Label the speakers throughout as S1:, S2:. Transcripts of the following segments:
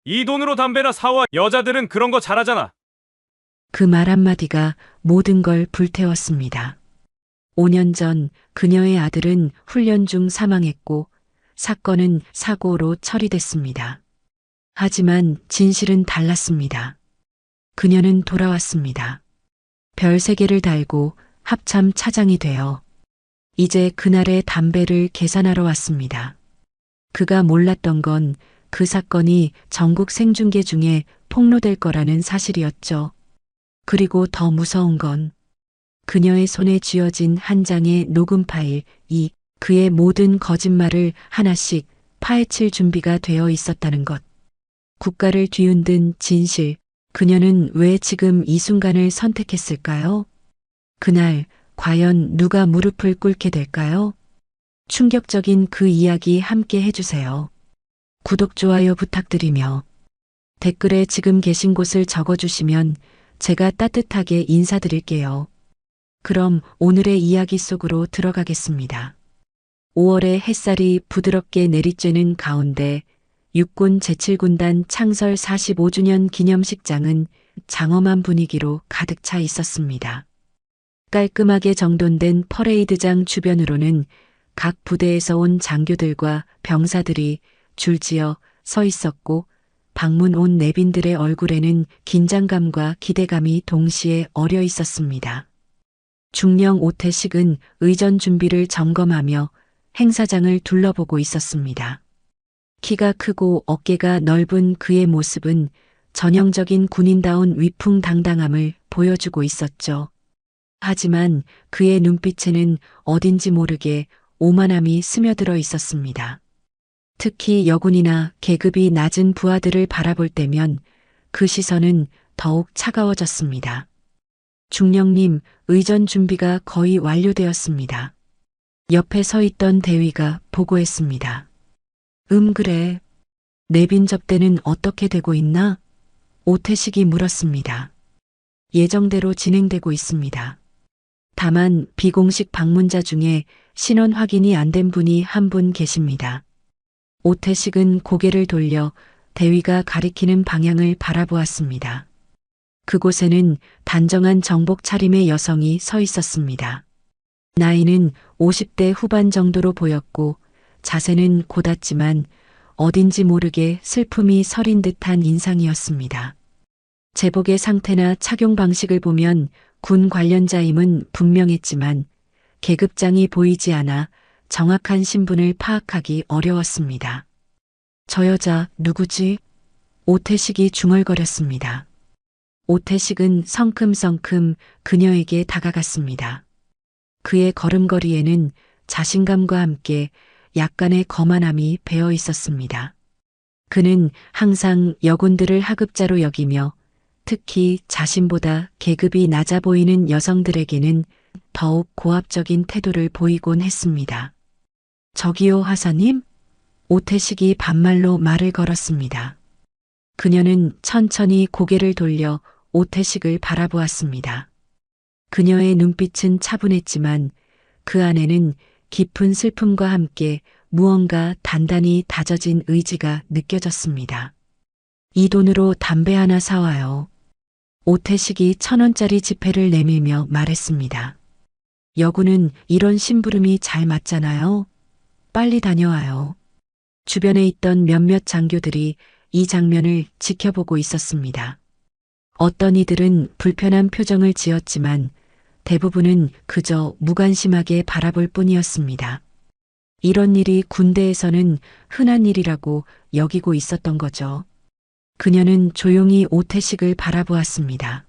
S1: 이 돈으로 담배나 사와. 여자들은 그런 거 잘하잖아.
S2: 그 말 한마디가 모든 걸 불태웠습니다. 5년 전 그녀의 아들은 훈련 중 사망했고 사건은 사고로 처리됐습니다. 하지만 진실은 달랐습니다. 그녀는 돌아왔습니다. 별 3개를 달고 합참 차장이 되어 이제 그날의 담배를 계산하러 왔습니다. 그가 몰랐던 건 그 사건이 전국 생중계 중에 폭로될 거라는 사실이었죠. 그리고 더 무서운 건 그녀의 손에 쥐어진 한 장의 녹음 파일, 그의 모든 거짓말을 하나씩 파헤칠 준비가 되어 있었다는 것. 국가를 뒤흔든 진실, 그녀는 왜 지금 이 순간을 선택했을까요? 그날 과연 누가 무릎을 꿇게 될까요? 충격적인 그 이야기 함께 해주세요. 구독, 좋아요 부탁드리며 댓글에 지금 계신 곳을 적어주시면 제가 따뜻하게 인사드릴게요. 그럼 오늘의 이야기 속으로 들어가겠습니다. 5월의 햇살이 부드럽게 내리쬐는 가운데 육군 제7군단 창설 45주년 기념식장은 장엄한 분위기로 가득 차 있었습니다. 깔끔하게 정돈된 퍼레이드장 주변으로는 각 부대에서 온 장교들과 병사들이 줄지어 서 있었고 방문 온 내빈들의 얼굴에는 긴장감과 기대감이 동시에 어려 있었습니다. 중령 오태식은 의전 준비를 점검하며 행사장을 둘러보고 있었습니다. 키가 크고 어깨가 넓은 그의 모습은 전형적인 군인다운 위풍당당함을 보여주고 있었죠. 하지만 그의 눈빛에는 어딘지 모르게 오만함이 스며들어 있었습니다. 특히 여군이나 계급이 낮은 부하들을 바라볼 때면 그 시선은 더욱 차가워졌습니다. 중령님, 의전 준비가 거의 완료되었습니다. 옆에 서 있던 대위가 보고했습니다. 그래. 내빈 접대는 어떻게 되고 있나? 오태식이 물었습니다. 예정대로 진행되고 있습니다. 다만 비공식 방문자 중에 신원 확인이 안 된 분이 한 분 계십니다. 오태식은 고개를 돌려 대위가 가리키는 방향을 바라보았습니다. 그곳에는 단정한 정복 차림의 여성이 서 있었습니다. 나이는 50대 후반 정도로 보였고 자세는 고닫지만 어딘지 모르게 슬픔이 서린 듯한 인상이었습니다. 제복의 상태나 착용 방식을 보면 군 관련자임은 분명했지만 계급장이 보이지 않아 정확한 신분을 파악하기 어려웠습니다. 저 여자 누구지? 오태식이 중얼거렸습니다. 오태식은 성큼성큼 그녀에게 다가갔습니다. 그의 걸음걸이에는 자신감과 함께 약간의 거만함이 배어 있었습니다. 그는 항상 여군들을 하급자로 여기며 특히 자신보다 계급이 낮아 보이는 여성들에게는 더욱 고압적인 태도를 보이곤 했습니다. 저기요 하사님? 오태식이 반말로 말을 걸었습니다. 그녀는 천천히 고개를 돌려 오태식을 바라보았습니다. 그녀의 눈빛은 차분했지만 그 안에는 깊은 슬픔과 함께 무언가 단단히 다져진 의지가 느껴졌습니다. 이 돈으로 담배 하나 사와요. 오태식이 1,000원짜리 지폐를 내밀며 말했습니다. 여군은 이런 심부름이 잘 맞잖아요. 빨리 다녀와요. 주변에 있던 몇몇 장교들이 이 장면을 지켜보고 있었습니다. 어떤 이들은 불편한 표정을 지었지만 대부분은 그저 무관심하게 바라볼 뿐이었습니다. 이런 일이 군대에서는 흔한 일이라고 여기고 있었던 거죠. 그녀는 조용히 오태식을 바라보았습니다.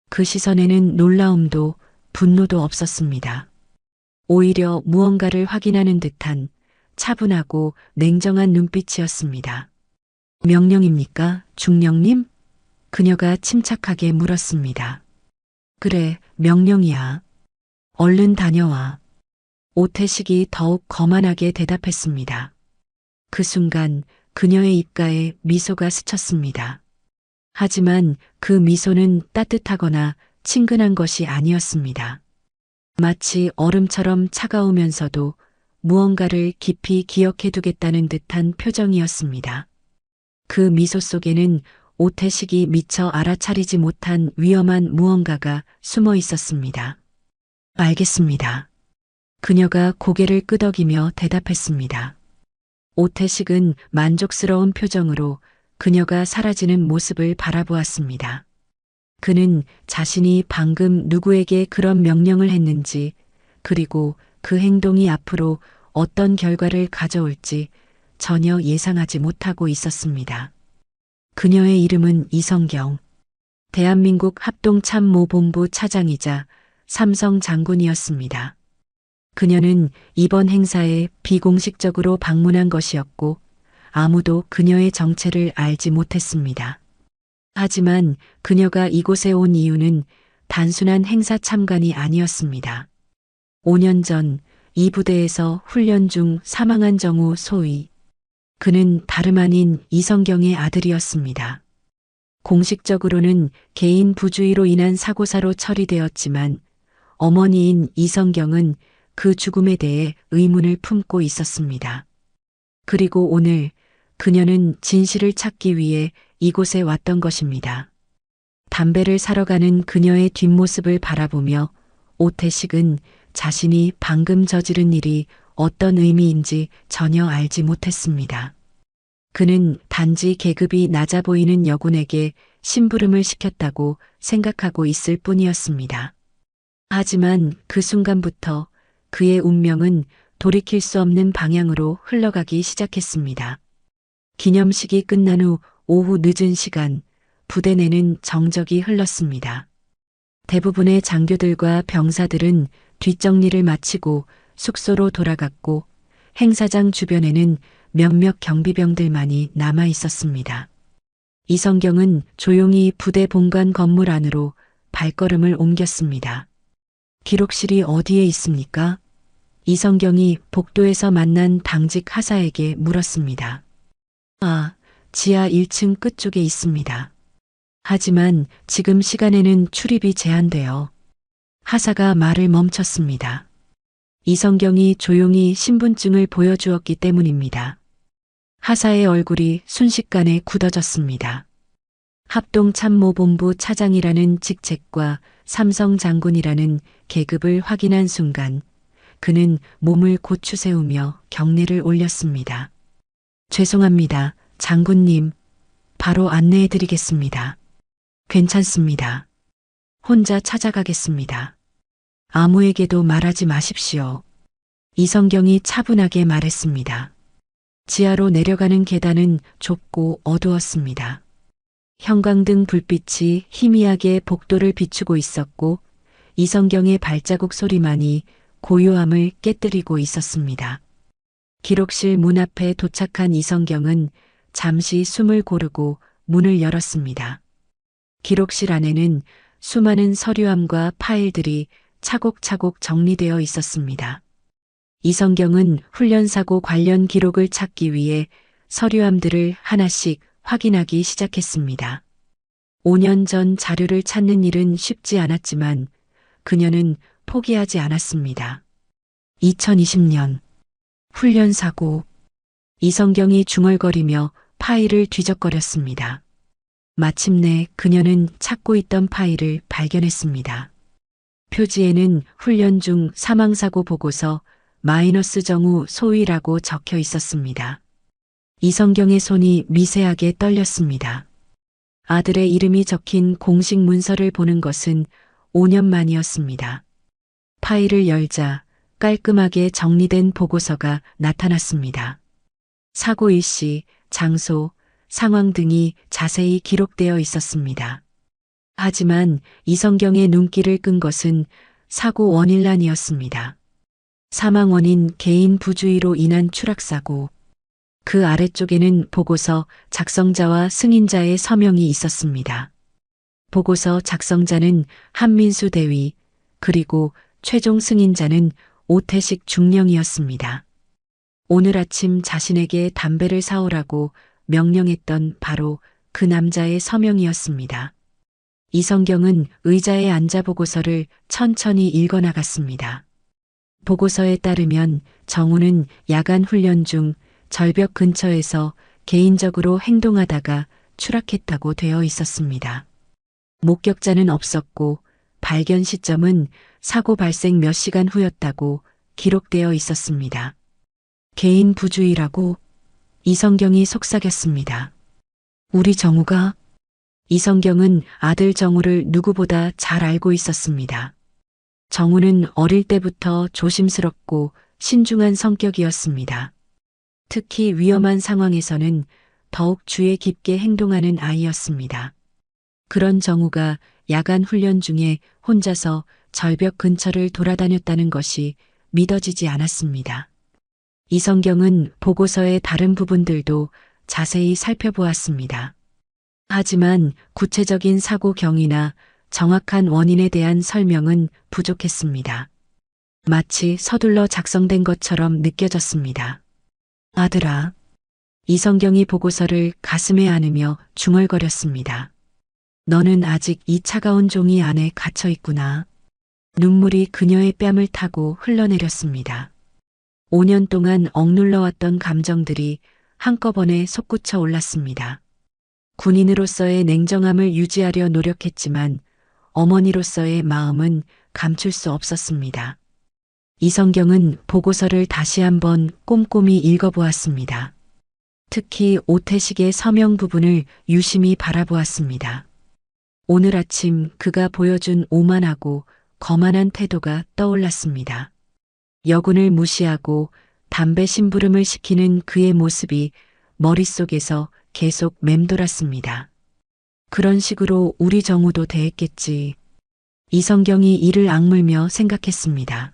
S2: 그 시선에는 놀라움도 분노도 없었습니다. 오히려 무언가를 확인하는 듯한 차분하고 냉정한 눈빛이었습니다. 명령입니까, 중령님? 그녀가 침착하게 물었습니다. 그래, 명령이야. 얼른 다녀와. 오태식이 더욱 거만하게 대답했습니다. 그 순간 그녀의 입가에 미소가 스쳤습니다. 하지만 그 미소는 따뜻하거나 친근한 것이 아니었습니다. 마치 얼음처럼 차가우면서도 무언가를 깊이 기억해두겠다는 듯한 표정이었습니다. 그 미소 속에는 오태식이 미처 알아차리지 못한 위험한 무언가가 숨어 있었습니다. 알겠습니다. 그녀가 고개를 끄덕이며 대답했습니다. 오태식은 만족스러운 표정으로 그녀가 사라지는 모습을 바라보았습니다. 그는 자신이 방금 누구에게 그런 명령을 했는지, 그리고 그 행동이 앞으로 어떤 결과를 가져올지 전혀 예상하지 못하고 있었습니다. 그녀의 이름은 이성경, 대한민국 합동참모본부 차장이자 삼성 장군이었습니다. 그녀는 이번 행사에 비공식적으로 방문한 것이었고 아무도 그녀의 정체를 알지 못했습니다. 하지만 그녀가 이곳에 온 이유는 단순한 행사 참관이 아니었습니다. 5년 전 이 부대에서 훈련 중 사망한 정우 소위. 그는 다름 아닌 이성경의 아들이었습니다. 공식적으로는 개인 부주의로 인한 사고사로 처리되었지만 어머니인 이성경은 그 죽음에 대해 의문을 품고 있었습니다. 그리고 오늘 그녀는 진실을 찾기 위해 이곳에 왔던 것입니다. 담배를 사러 가는 그녀의 뒷모습을 바라보며 오태식은 자신이 방금 저지른 일이 어떤 의미인지 전혀 알지 못했습니다. 그는 단지 계급이 낮아 보이는 여군에게 심부름을 시켰다고 생각하고 있을 뿐이었습니다. 하지만 그 순간부터 그의 운명은 돌이킬 수 없는 방향으로 흘러가기 시작했습니다. 기념식이 끝난 후 오후 늦은 시간, 부대 내는 정적이 흘렀습니다. 대부분의 장교들과 병사들은 뒷정리를 마치고 숙소로 돌아갔고 행사장 주변에는 몇몇 경비병들만이 남아 있었습니다. 이성경은 조용히 부대 본관 건물 안으로 발걸음을 옮겼습니다. 기록실이 어디에 있습니까? 이성경이 복도에서 만난 당직 하사에게 물었습니다. 아, 지하 1층 끝쪽에 있습니다. 하지만 지금 시간에는 출입이 제한되어. 하사가 말을 멈췄습니다. 이성경이 조용히 신분증을 보여주었기 때문입니다. 하사의 얼굴이 순식간에 굳어졌습니다. 합동참모본부 차장이라는 직책과 삼성 장군이라는 계급을 확인한 순간 그는 몸을 고추세우며 경례를 올렸습니다. 죄송합니다, 장군님. 바로 안내해 드리겠습니다. 괜찮습니다. 혼자 찾아가겠습니다. 아무에게도 말하지 마십시오. 이성경이 차분하게 말했습니다. 지하로 내려가는 계단은 좁고 어두웠습니다. 형광등 불빛이 희미하게 복도를 비추고 있었고 이성경의 발자국 소리만이 고요함을 깨뜨리고 있었습니다. 기록실 문 앞에 도착한 이성경은 잠시 숨을 고르고 문을 열었습니다. 기록실 안에는 수많은 서류함과 파일들이 차곡차곡 정리되어 있었습니다. 이성경은 훈련사고 관련 기록을 찾기 위해 서류함들을 하나씩 확인하기 시작했습니다. 5년 전 자료를 찾는 일은 쉽지 않았지만 그녀는 포기하지 않았습니다. 2020년 훈련사고. 이성경이 중얼거리며 파일을 뒤적거렸습니다. 마침내 그녀는 찾고 있던 파일을 발견했습니다. 표지에는 훈련 중 사망사고 보고서 마이너스 정우 소위라고 적혀 있었습니다. 이성경의 손이 미세하게 떨렸습니다. 아들의 이름이 적힌 공식 문서를 보는 것은 5년 만이었습니다. 파일을 열자 깔끔하게 정리된 보고서가 나타났습니다. 사고 일시, 장소, 상황 등이 자세히 기록되어 있었습니다. 하지만 이성경의 눈길을 끈 것은 사고 원인란이었습니다. 사망 원인 개인 부주의로 인한 추락사고. 그 아래쪽에는 보고서 작성자와 승인자의 서명이 있었습니다. 보고서 작성자는 한민수 대위, 그리고 최종 승인자는 오태식 중령이었습니다. 오늘 아침 자신에게 담배를 사오라고 명령했던 바로 그 남자의 서명이었습니다. 이성경은 의자에 앉아 보고서를 천천히 읽어나갔습니다. 보고서에 따르면 정우는 야간 훈련 중 절벽 근처에서 개인적으로 행동하다가 추락했다고 되어 있었습니다. 목격자는 없었고 발견 시점은 사고 발생 몇 시간 후였다고 기록되어 있었습니다. 개인 부주의라고 이성경이 속삭였습니다. 우리 정우가? 이성경은 아들 정우를 누구보다 잘 알고 있었습니다. 정우는 어릴 때부터 조심스럽고 신중한 성격이었습니다. 특히 위험한 상황에서는 더욱 주의 깊게 행동하는 아이였습니다. 그런 정우가 야간 훈련 중에 혼자서 절벽 근처를 돌아다녔다는 것이 믿어지지 않았습니다. 이성경은 보고서의 다른 부분들도 자세히 살펴보았습니다. 하지만 구체적인 사고 경위나 정확한 원인에 대한 설명은 부족했습니다. 마치 서둘러 작성된 것처럼 느껴졌습니다. 아들아. 이성경이 보고서를 가슴에 안으며 중얼거렸습니다. 너는 아직 이 차가운 종이 안에 갇혀 있구나. 눈물이 그녀의 뺨을 타고 흘러내렸습니다. 5년 동안 억눌러왔던 감정들이 한꺼번에 솟구쳐 올랐습니다. 군인으로서의 냉정함을 유지하려 노력했지만 어머니로서의 마음은 감출 수 없었습니다. 이성경은 보고서를 다시 한번 꼼꼼히 읽어보았습니다. 특히 오태식의 서명 부분을 유심히 바라보았습니다. 오늘 아침 그가 보여준 오만하고 거만한 태도가 떠올랐습니다. 여군을 무시하고 담배 심부름을 시키는 그의 모습이 머릿속에서 계속 맴돌았습니다. 그런 식으로 우리 정우도 대했겠지. 이성경이 이를 악물며 생각했습니다.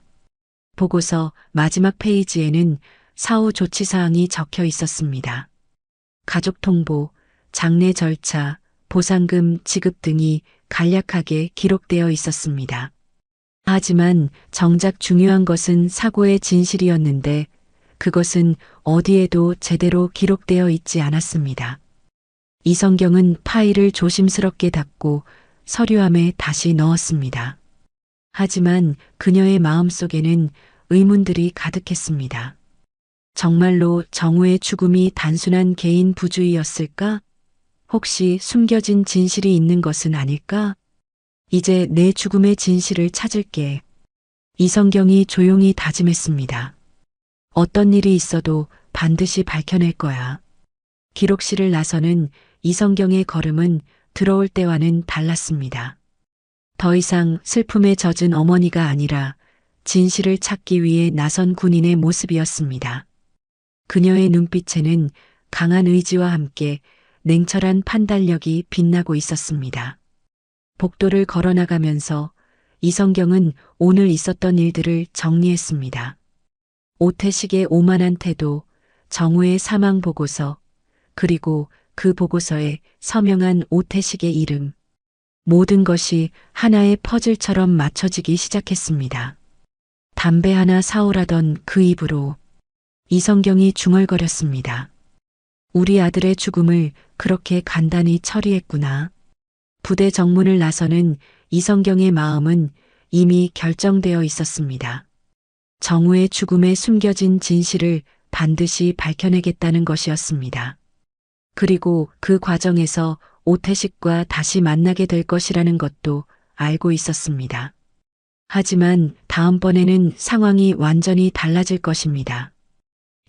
S2: 보고서 마지막 페이지에는 사후 조치사항이 적혀 있었습니다. 가족 통보, 장례 절차, 보상금 지급 등이 간략하게 기록되어 있었습니다. 하지만 정작 중요한 것은 사고의 진실이었는데 그것은 어디에도 제대로 기록되어 있지 않았습니다. 이성경은 파일을 조심스럽게 닫고 서류함에 다시 넣었습니다. 하지만 그녀의 마음속에는 의문들이 가득했습니다. 정말로 정우의 죽음이 단순한 개인 부주의였을까? 혹시 숨겨진 진실이 있는 것은 아닐까? 이제 내 죽음의 진실을 찾을게. 이성경이 조용히 다짐했습니다. 어떤 일이 있어도 반드시 밝혀낼 거야. 기록실을 나서는 이성경의 걸음은 들어올 때와는 달랐습니다. 더 이상 슬픔에 젖은 어머니가 아니라 진실을 찾기 위해 나선 군인의 모습이었습니다. 그녀의 눈빛에는 강한 의지와 함께 냉철한 판단력이 빛나고 있었습니다. 복도를 걸어나가면서 이성경은 오늘 있었던 일들을 정리했습니다. 오태식의 오만한 태도, 정우의 사망 보고서, 그리고 그 보고서에 서명한 오태식의 이름. 모든 것이 하나의 퍼즐처럼 맞춰지기 시작했습니다. 담배 하나 사오라던 그 입으로 이성경이 중얼거렸습니다. 우리 아들의 죽음을 그렇게 간단히 처리했구나. 부대 정문을 나서는 이성경의 마음은 이미 결정되어 있었습니다. 정우의 죽음에 숨겨진 진실을 반드시 밝혀내겠다는 것이었습니다. 그리고 그 과정에서 오태식과 다시 만나게 될 것이라는 것도 알고 있었습니다. 하지만 다음번에는 상황이 완전히 달라질 것입니다.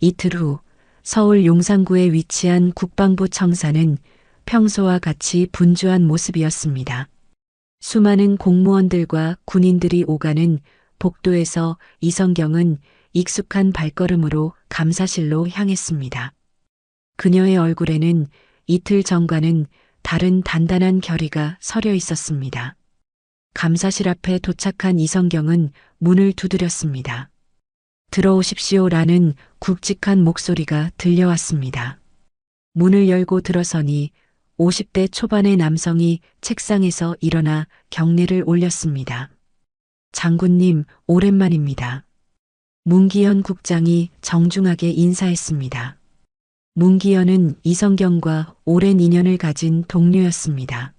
S2: 이틀 후 서울 용산구에 위치한 국방부 청사는 평소와 같이 분주한 모습이었습니다. 수많은 공무원들과 군인들이 오가는 복도에서 이성경은 익숙한 발걸음으로 감사실로 향했습니다. 그녀의 얼굴에는 이틀 전과는 다른 단단한 결의가 서려 있었습니다. 감사실 앞에 도착한 이성경은 문을 두드렸습니다. 들어오십시오라는 굵직한 목소리가 들려왔습니다. 문을 열고 들어서니 50대 초반의 남성이 책상에서 일어나 경례를 올렸습니다. 장군님, 오랜만입니다. 문기현 국장이 정중하게 인사했습니다. 문기현은 이성경과 오랜 인연을 가진 동료였습니다.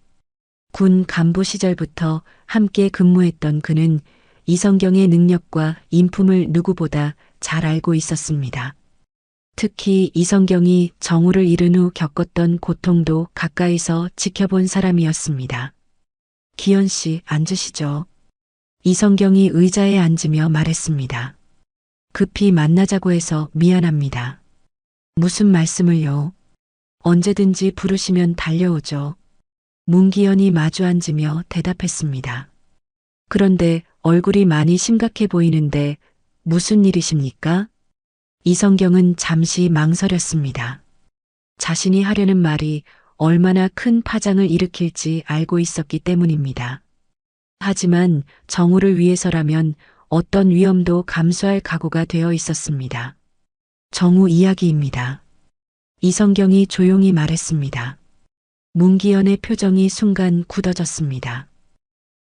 S2: 군 간부 시절부터 함께 근무했던 그는 이성경의 능력과 인품을 누구보다 잘 알고 있었습니다. 특히 이성경이 정우를 잃은 후 겪었던 고통도 가까이서 지켜본 사람이었습니다. 기현 씨, 앉으시죠. 이성경이 의자에 앉으며 말했습니다. 급히 만나자고 해서 미안합니다. 무슨 말씀을요? 언제든지 부르시면 달려오죠. 문기현이 마주 앉으며 대답했습니다. 그런데 얼굴이 많이 심각해 보이는데 무슨 일이십니까? 이성경은 잠시 망설였습니다. 자신이 하려는 말이 얼마나 큰 파장을 일으킬지 알고 있었기 때문입니다. 하지만 정우를 위해서라면 어떤 위험도 감수할 각오가 되어 있었습니다. 정우 이야기입니다. 이성경이 조용히 말했습니다. 문기현의 표정이 순간 굳어졌습니다.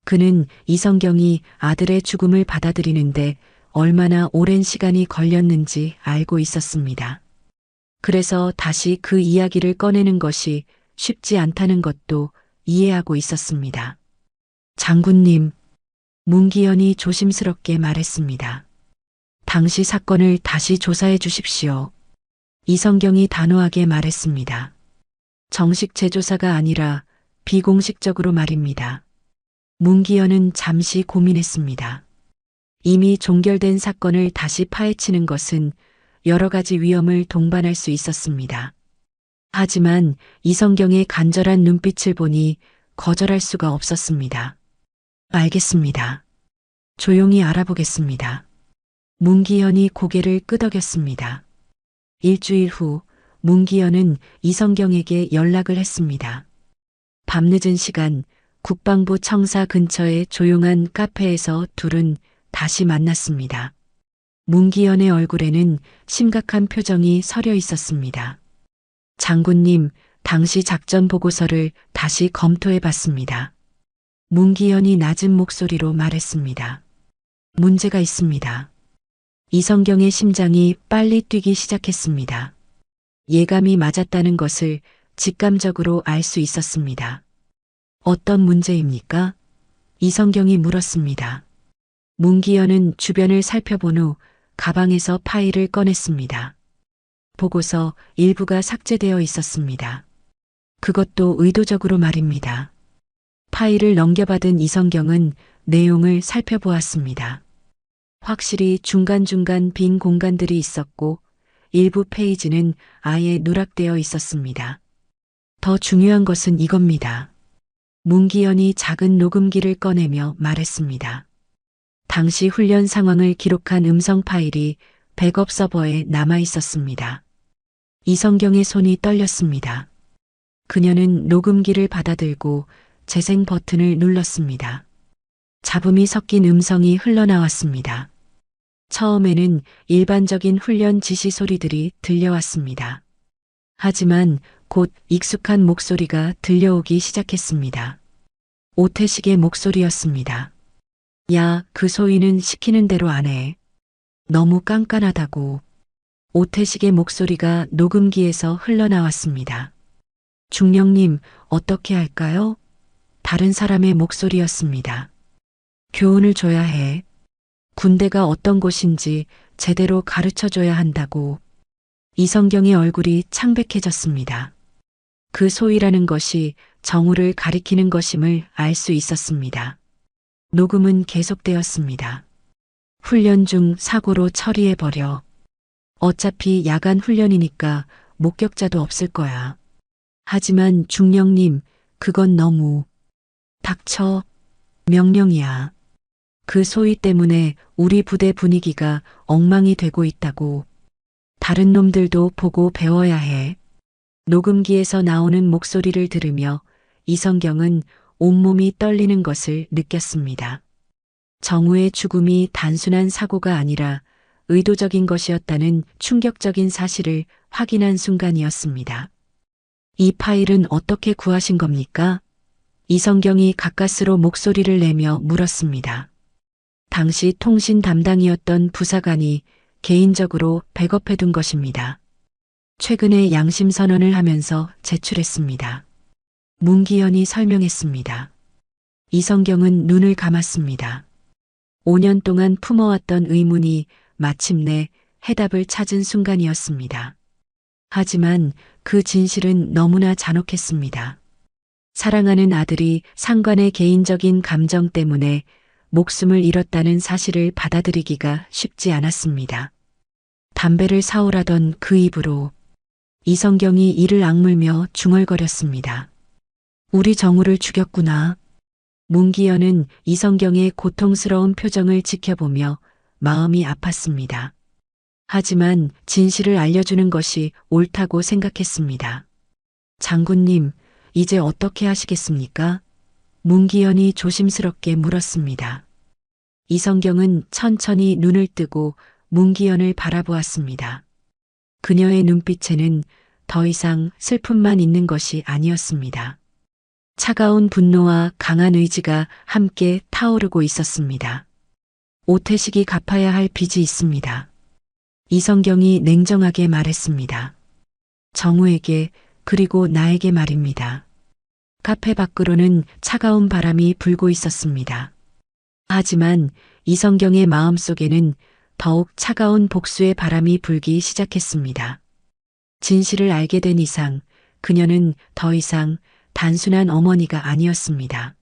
S2: 그는 이성경이 아들의 죽음을 받아들이는데 얼마나 오랜 시간이 걸렸는지 알고 있었습니다. 그래서 다시 그 이야기를 꺼내는 것이 쉽지 않다는 것도 이해하고 있었습니다. 장군님, 문기현이 조심스럽게 말했습니다. 당시 사건을 다시 조사해 주십시오. 이성경이 단호하게 말했습니다. 정식 재조사가 아니라 비공식적으로 말입니다. 문기현은 잠시 고민했습니다. 이미 종결된 사건을 다시 파헤치는 것은 여러 가지 위험을 동반할 수 있었습니다. 하지만 이성경의 간절한 눈빛을 보니 거절할 수가 없었습니다. 알겠습니다. 조용히 알아보겠습니다. 문기현이 고개를 끄덕였습니다. 일주일 후 문기현은 이성경에게 연락을 했습니다. 밤늦은 시간 국방부 청사 근처의 조용한 카페에서 둘은 다시 만났습니다. 문기현의 얼굴에는 심각한 표정이 서려 있었습니다. 장군님, 당시 작전 보고서를 다시 검토해 봤습니다. 문기현이 낮은 목소리로 말했습니다. 문제가 있습니다. 이성경의 심장이 빨리 뛰기 시작했습니다. 예감이 맞았다는 것을 직감적으로 알 수 있었습니다. 어떤 문제입니까? 이성경이 물었습니다. 문기현은 주변을 살펴본 후 가방에서 파일을 꺼냈습니다. 보고서 일부가 삭제되어 있었습니다. 그것도 의도적으로 말입니다. 파일을 넘겨받은 이성경은 내용을 살펴보았습니다. 확실히 중간중간 빈 공간들이 있었고 일부 페이지는 아예 누락되어 있었습니다. 더 중요한 것은 이겁니다. 문기현이 작은 녹음기를 꺼내며 말했습니다. 당시 훈련 상황을 기록한 음성 파일이 백업 서버에 남아 있었습니다. 이성경의 손이 떨렸습니다. 그녀는 녹음기를 받아들고 재생 버튼을 눌렀습니다. 잡음이 섞인 음성이 흘러나왔습니다. 처음에는 일반적인 훈련 지시 소리들이 들려왔습니다. 하지만 곧 익숙한 목소리가 들려오기 시작했습니다. 오태식의 목소리였습니다. 야, 그 소위는 시키는 대로 안 해. 너무 깐깐하다고. 오태식의 목소리가 녹음기에서 흘러나왔습니다. 중령님, 어떻게 할까요? 다른 사람의 목소리였습니다. 교훈을 줘야 해. 군대가 어떤 곳인지 제대로 가르쳐줘야 한다고. 이성경의 얼굴이 창백해졌습니다. 그 소위라는 것이 정우를 가리키는 것임을 알 수 있었습니다. 녹음은 계속되었습니다. 훈련 중 사고로 처리해버려. 어차피 야간 훈련이니까 목격자도 없을 거야. 하지만 중령님, 그건 너무. 닥쳐. 명령이야. 그 소위 때문에 우리 부대 분위기가 엉망이 되고 있다고. 다른 놈들도 보고 배워야 해. 녹음기에서 나오는 목소리를 들으며 이성경은 온몸이 떨리는 것을 느꼈습니다. 정우의 죽음이 단순한 사고가 아니라 의도적인 것이었다는 충격적인 사실을 확인한 순간이었습니다. 이 파일은 어떻게 구하신 겁니까? 이성경이 가까스로 목소리를 내며 물었습니다. 당시 통신 담당이었던 부사관이 개인적으로 백업해둔 것입니다. 최근에 양심 선언을 하면서 제출했습니다. 문기현이 설명했습니다. 이성경은 눈을 감았습니다. 5년 동안 품어왔던 의문이 마침내 해답을 찾은 순간이었습니다. 하지만 그 진실은 너무나 잔혹했습니다. 사랑하는 아들이 상관의 개인적인 감정 때문에 목숨을 잃었다는 사실을 받아들이기가 쉽지 않았습니다. 담배를 사오라던 그 입으로 이성경이 이를 악물며 중얼거렸습니다. 우리 정우를 죽였구나. 문기현은 이성경의 고통스러운 표정을 지켜보며 마음이 아팠습니다. 하지만 진실을 알려주는 것이 옳다고 생각했습니다. 장군님, 이제 어떻게 하시겠습니까? 문기현이 조심스럽게 물었습니다. 이성경은 천천히 눈을 뜨고 문기현을 바라보았습니다. 그녀의 눈빛에는 더 이상 슬픔만 있는 것이 아니었습니다. 차가운 분노와 강한 의지가 함께 타오르고 있었습니다. 오태식이 갚아야 할 빚이 있습니다. 이성경이 냉정하게 말했습니다. 정우에게 그리고 나에게 말입니다. 카페 밖으로는 차가운 바람이 불고 있었습니다. 하지만 이성경의 마음속에는 더욱 차가운 복수의 바람이 불기 시작했습니다. 진실을 알게 된 이상 그녀는 더 이상 단순한 어머니가 아니었습니다.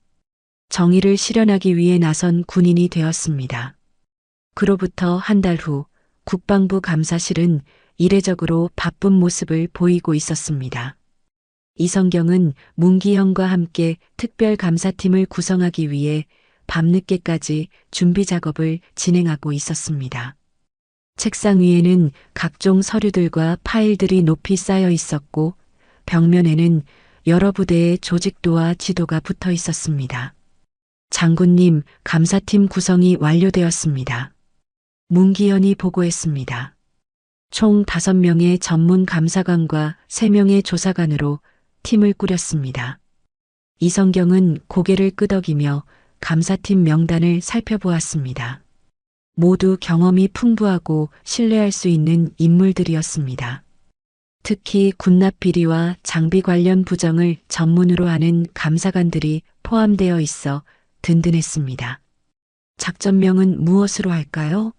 S2: 정의를 실현하기 위해 나선 군인이 되었습니다. 그로부터 한 달 후 국방부 감사실은 이례적으로 바쁜 모습을 보이고 있었습니다. 이성경은 문기현과 함께 특별감사팀을 구성하기 위해 밤늦게까지 준비 작업을 진행하고 있었습니다. 책상 위에는 각종 서류들과 파일들이 높이 쌓여 있었고 벽면에는 여러 부대의 조직도와 지도가 붙어 있었습니다. 장군님, 감사팀 구성이 완료되었습니다. 문기현이 보고했습니다. 총 5명의 전문 감사관과 3명의 조사관으로 팀을 꾸렸습니다. 이성경은 고개를 끄덕이며 감사팀 명단을 살펴보았습니다. 모두 경험이 풍부하고 신뢰할 수 있는 인물들이었습니다. 특히 군납 비리와 장비 관련 부정을 전문으로 하는 감사관들이 포함되어 있어 든든했습니다. 작전명은 무엇으로 할까요?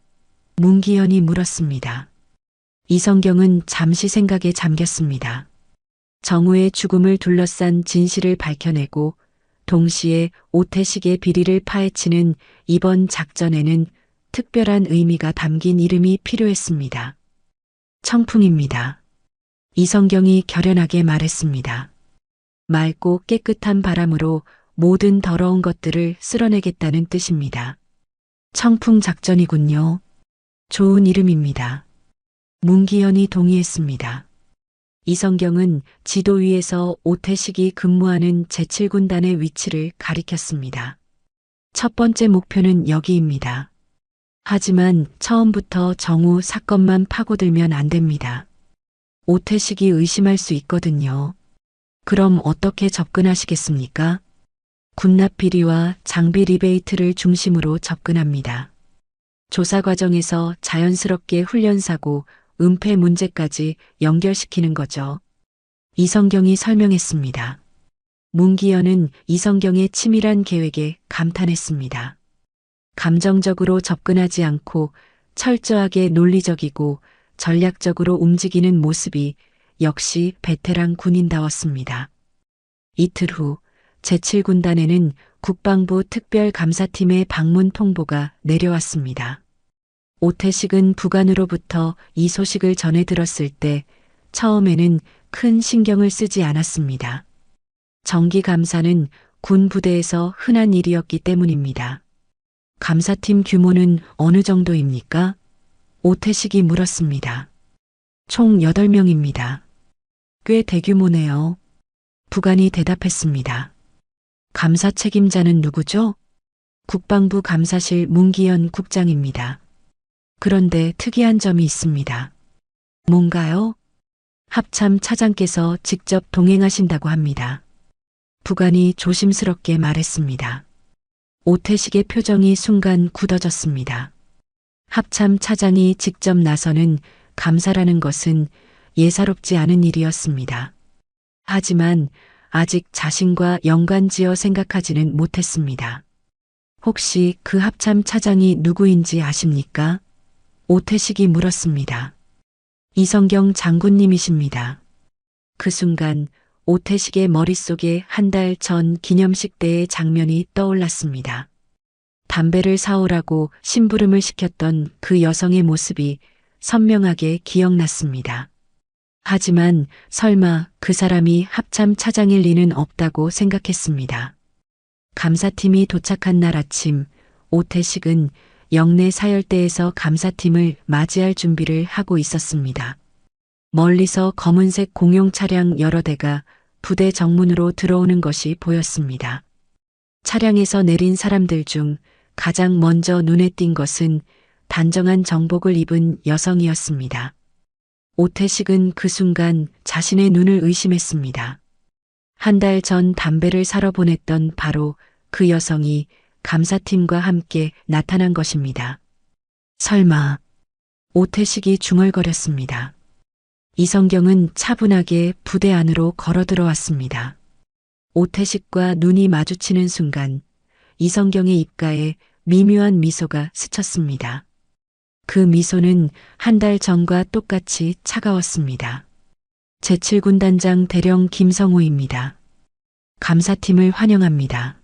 S2: 문기현이 물었습니다. 이성경은 잠시 생각에 잠겼습니다. 정우의 죽음을 둘러싼 진실을 밝혀내고 동시에 오태식의 비리를 파헤치는 이번 작전에는 특별한 의미가 담긴 이름이 필요했습니다. 청풍입니다. 이성경이 결연하게 말했습니다. 맑고 깨끗한 바람으로 모든 더러운 것들을 쓸어내겠다는 뜻입니다. 청풍 작전이군요. 좋은 이름입니다. 문기현이 동의했습니다. 이성경은 지도 위에서 오태식이 근무하는 제7군단의 위치를 가리켰습니다. 첫 번째 목표는 여기입니다. 하지만 처음부터 정우 사건만 파고들면 안 됩니다. 오태식이 의심할 수 있거든요. 그럼 어떻게 접근하시겠습니까? 군납 비리와 장비 리베이트를 중심으로 접근합니다. 조사 과정에서 자연스럽게 훈련사고 은폐 문제까지 연결시키는 거죠. 이성경이 설명했습니다. 문기현은 이성경의 치밀한 계획에 감탄했습니다. 감정적으로 접근하지 않고 철저하게 논리적이고 전략적으로 움직이는 모습이 역시 베테랑 군인다웠습니다. 이틀 후 제7군단에는 국방부 특별감사팀의 방문 통보가 내려왔습니다. 오태식은 부관으로부터 이 소식을 전해 들었을 때 처음에는 큰 신경을 쓰지 않았습니다. 정기 감사는 군 부대에서 흔한 일이었기 때문입니다. 감사팀 규모는 어느 정도입니까? 오태식이 물었습니다. 총 8명입니다. 꽤 대규모네요. 부관이 대답했습니다. 감사 책임자는 누구죠? 국방부 감사실 문기현 국장입니다. 그런데 특이한 점이 있습니다. 뭔가요? 합참 차장께서 직접 동행하신다고 합니다. 부관이 조심스럽게 말했습니다. 오태식의 표정이 순간 굳어졌습니다. 합참 차장이 직접 나서는 감사라는 것은 예사롭지 않은 일이었습니다. 하지만 아직 자신과 연관지어 생각하지는 못했습니다. 혹시 그 합참 차장이 누구인지 아십니까? 오태식이 물었습니다. 이성경 장군님이십니다. 그 순간 오태식의 머릿속에 한 달 전 기념식 때의 장면이 떠올랐습니다. 담배를 사오라고 심부름을 시켰던 그 여성의 모습이 선명하게 기억났습니다. 하지만 설마 그 사람이 합참 차장일 리는 없다고 생각했습니다. 감사팀이 도착한 날 아침, 오태식은 영내 사열대에서 감사팀을 맞이할 준비를 하고 있었습니다. 멀리서 검은색 공용 차량 여러 대가 부대 정문으로 들어오는 것이 보였습니다. 차량에서 내린 사람들 중 가장 먼저 눈에 띈 것은 단정한 정복을 입은 여성이었습니다. 오태식은 그 순간 자신의 눈을 의심했습니다. 한 달 전 담배를 사러 보냈던 바로 그 여성이 감사팀과 함께 나타난 것입니다. 설마. 오태식이 중얼거렸습니다. 이성경은 차분하게 부대 안으로 걸어 들어왔습니다. 오태식과 눈이 마주치는 순간 이성경의 입가에 미묘한 미소가 스쳤습니다. 그 미소는 한 달 전과 똑같이 차가웠습니다. 제7군단장 대령 김성호입니다. 감사팀을 환영합니다.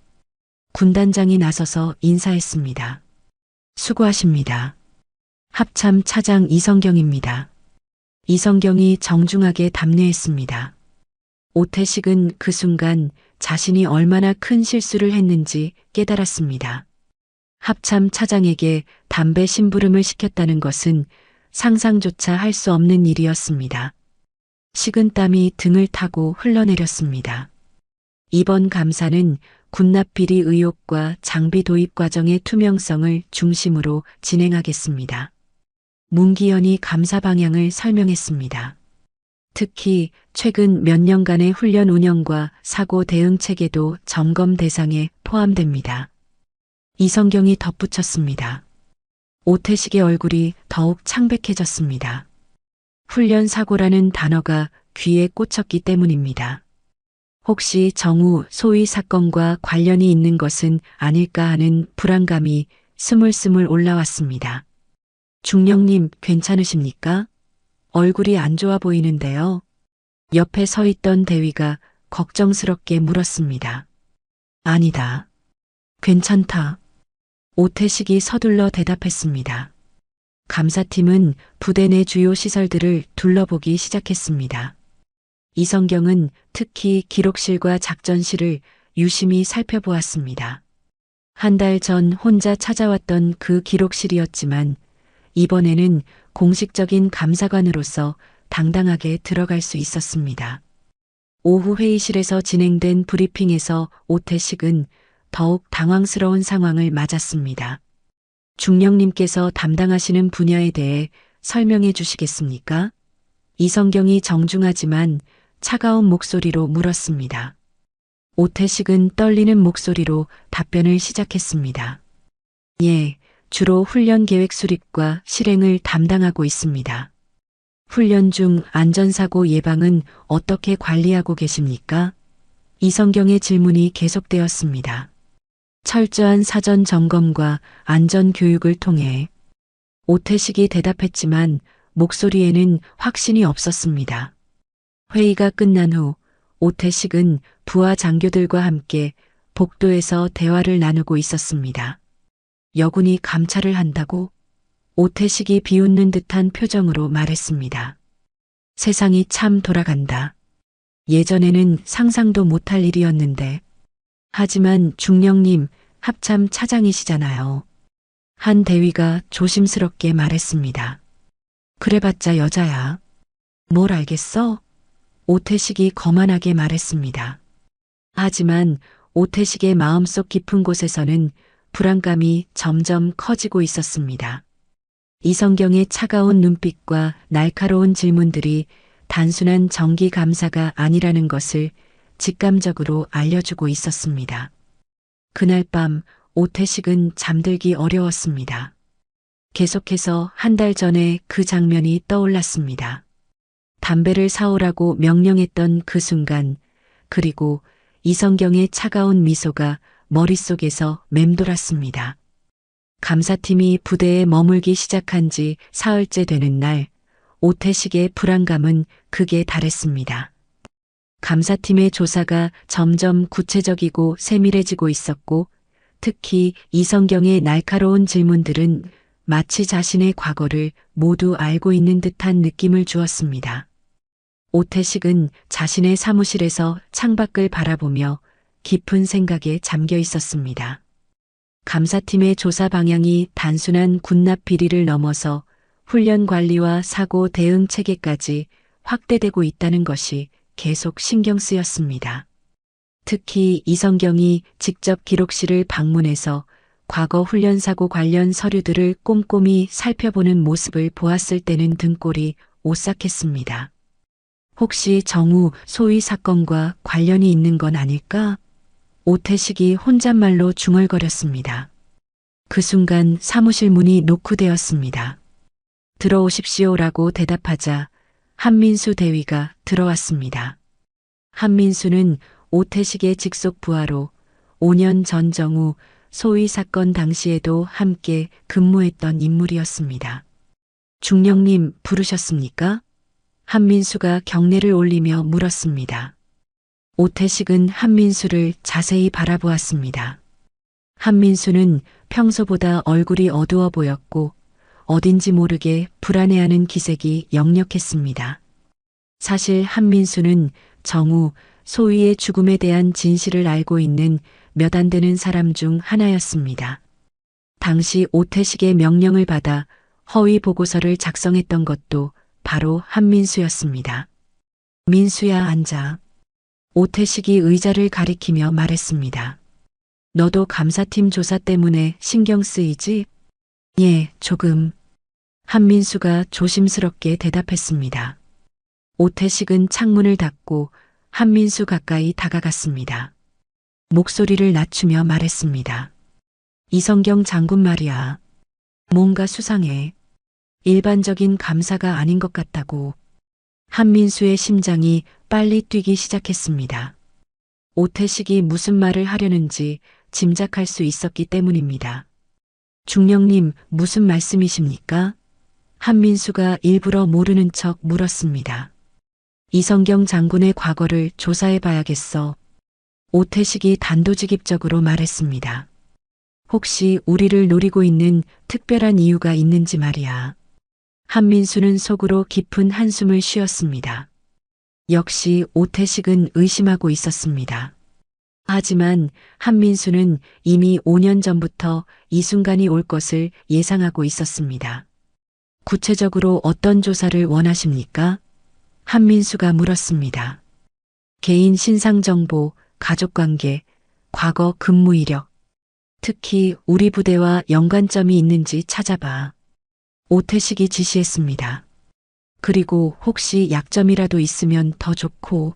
S2: 군단장이 나서서 인사했습니다. 수고하십니다. 합참 차장 이성경입니다. 이성경이 정중하게 답례했습니다. 오태식은 그 순간 자신이 얼마나 큰 실수를 했는지 깨달았습니다. 합참 차장에게 담배 심부름을 시켰다는 것은 상상조차 할 수 없는 일이었습니다. 식은땀이 등을 타고 흘러내렸습니다. 이번 감사는 군납비리 의혹과 장비 도입 과정의 투명성을 중심으로 진행하겠습니다. 문기현이 감사 방향을 설명했습니다. 특히 최근 몇 년간의 훈련 운영과 사고 대응 체계도 점검 대상에 포함됩니다. 이성경이 덧붙였습니다. 오태식의 얼굴이 더욱 창백해졌습니다. 훈련 사고라는 단어가 귀에 꽂혔기 때문입니다. 혹시 정우 소위 사건과 관련이 있는 것은 아닐까 하는 불안감이 스물스물 올라왔습니다. 중령님 괜찮으십니까? 얼굴이 안 좋아 보이는데요. 옆에 서 있던 대위가 걱정스럽게 물었습니다. 아니다. 괜찮다. 오태식이 서둘러 대답했습니다. 감사팀은 부대 내 주요 시설들을 둘러보기 시작했습니다. 이성경은 특히 기록실과 작전실을 유심히 살펴보았습니다. 한 달 전 혼자 찾아왔던 그 기록실이었지만 이번에는 공식적인 감사관으로서 당당하게 들어갈 수 있었습니다. 오후 회의실에서 진행된 브리핑에서 오태식은 더욱 당황스러운 상황을 맞았습니다. 중령님께서 담당하시는 분야에 대해 설명해 주시겠습니까? 이성경이 정중하지만 차가운 목소리로 물었습니다. 오태식은 떨리는 목소리로 답변을 시작했습니다. 예, 주로 훈련 계획 수립과 실행을 담당하고 있습니다. 훈련 중 안전사고 예방은 어떻게 관리하고 계십니까? 이성경의 질문이 계속되었습니다. 철저한 사전 점검과 안전 교육을 통해 오태식이 대답했지만 목소리에는 확신이 없었습니다. 회의가 끝난 후 오태식은 부하 장교들과 함께 복도에서 대화를 나누고 있었습니다. 여군이 감찰을 한다고? 오태식이 비웃는 듯한 표정으로 말했습니다. 세상이 참 돌아간다. 예전에는 상상도 못할 일이었는데. 하지만 중령님 합참 차장이시잖아요. 한 대위가 조심스럽게 말했습니다. 그래봤자 여자야. 뭘 알겠어? 오태식이 거만하게 말했습니다. 하지만 오태식의 마음속 깊은 곳에서는 불안감이 점점 커지고 있었습니다. 이성경의 차가운 눈빛과 날카로운 질문들이 단순한 정기 감사가 아니라는 것을 직감적으로 알려주고 있었습니다. 그날 밤 오태식은 잠들기 어려웠습니다. 계속해서 한 달 전에 그 장면이 떠올랐습니다. 담배를 사오라고 명령했던 그 순간, 그리고 이성경의 차가운 미소가 머릿속에서 맴돌았습니다. 감사팀이 부대에 머물기 시작한 지 사흘째 되는 날, 오태식의 불안감은 극에 달했습니다. 감사팀의 조사가 점점 구체적이고 세밀해지고 있었고, 특히 이성경의 날카로운 질문들은 마치 자신의 과거를 모두 알고 있는 듯한 느낌을 주었습니다. 오태식은 자신의 사무실에서 창밖을 바라보며 깊은 생각에 잠겨 있었습니다. 감사팀의 조사 방향이 단순한 군납 비리를 넘어서 훈련 관리와 사고 대응 체계까지 확대되고 있다는 것이 계속 신경 쓰였습니다. 특히 이성경이 직접 기록실을 방문해서 과거 훈련 사고 관련 서류들을 꼼꼼히 살펴보는 모습을 보았을 때는 등골이 오싹했습니다. 혹시 정우 소위 사건과 관련이 있는 건 아닐까? 오태식이 혼잣말로 중얼거렸습니다. 그 순간 사무실 문이 노크되었습니다. 들어오십시오라고 대답하자 한민수 대위가 들어왔습니다. 한민수는 오태식의 직속 부하로 5년 전 정우 소위 사건 당시에도 함께 근무했던 인물이었습니다. 중령님 부르셨습니까? 한민수가 경례를 올리며 물었습니다. 오태식은 한민수를 자세히 바라보았습니다. 한민수는 평소보다 얼굴이 어두워 보였고 어딘지 모르게 불안해하는 기색이 역력했습니다. 사실 한민수는 정우 소위의 죽음에 대한 진실을 알고 있는 몇 안 되는 사람 중 하나였습니다. 당시 오태식의 명령을 받아 허위 보고서를 작성했던 것도 바로 한민수였습니다. 민수야, 앉아. 오태식이 의자를 가리키며 말했습니다. 너도 감사팀 조사 때문에 신경 쓰이지? 예, 조금. 한민수가 조심스럽게 대답했습니다. 오태식은 창문을 닫고 한민수 가까이 다가갔습니다. 목소리를 낮추며 말했습니다. 이성경 장군 말이야. 뭔가 수상해. 일반적인 감사가 아닌 것 같다고. 한민수의 심장이 빨리 뛰기 시작했습니다. 오태식이 무슨 말을 하려는지 짐작할 수 있었기 때문입니다. 중령님, 무슨 말씀이십니까? 한민수가 일부러 모르는 척 물었습니다. 이성경 장군의 과거를 조사해 봐야겠어. 오태식이 단도직입적으로 말했습니다. 혹시 우리를 노리고 있는 특별한 이유가 있는지 말이야. 한민수는 속으로 깊은 한숨을 쉬었습니다. 역시 오태식은 의심하고 있었습니다. 하지만 한민수는 이미 5년 전부터 이 순간이 올 것을 예상하고 있었습니다. 구체적으로 어떤 조사를 원하십니까? 한민수가 물었습니다. 개인 신상정보, 가족관계, 과거 근무 이력, 특히 우리 부대와 연관점이 있는지 찾아봐. 오태식이 지시했습니다. 그리고 혹시 약점이라도 있으면 더 좋고.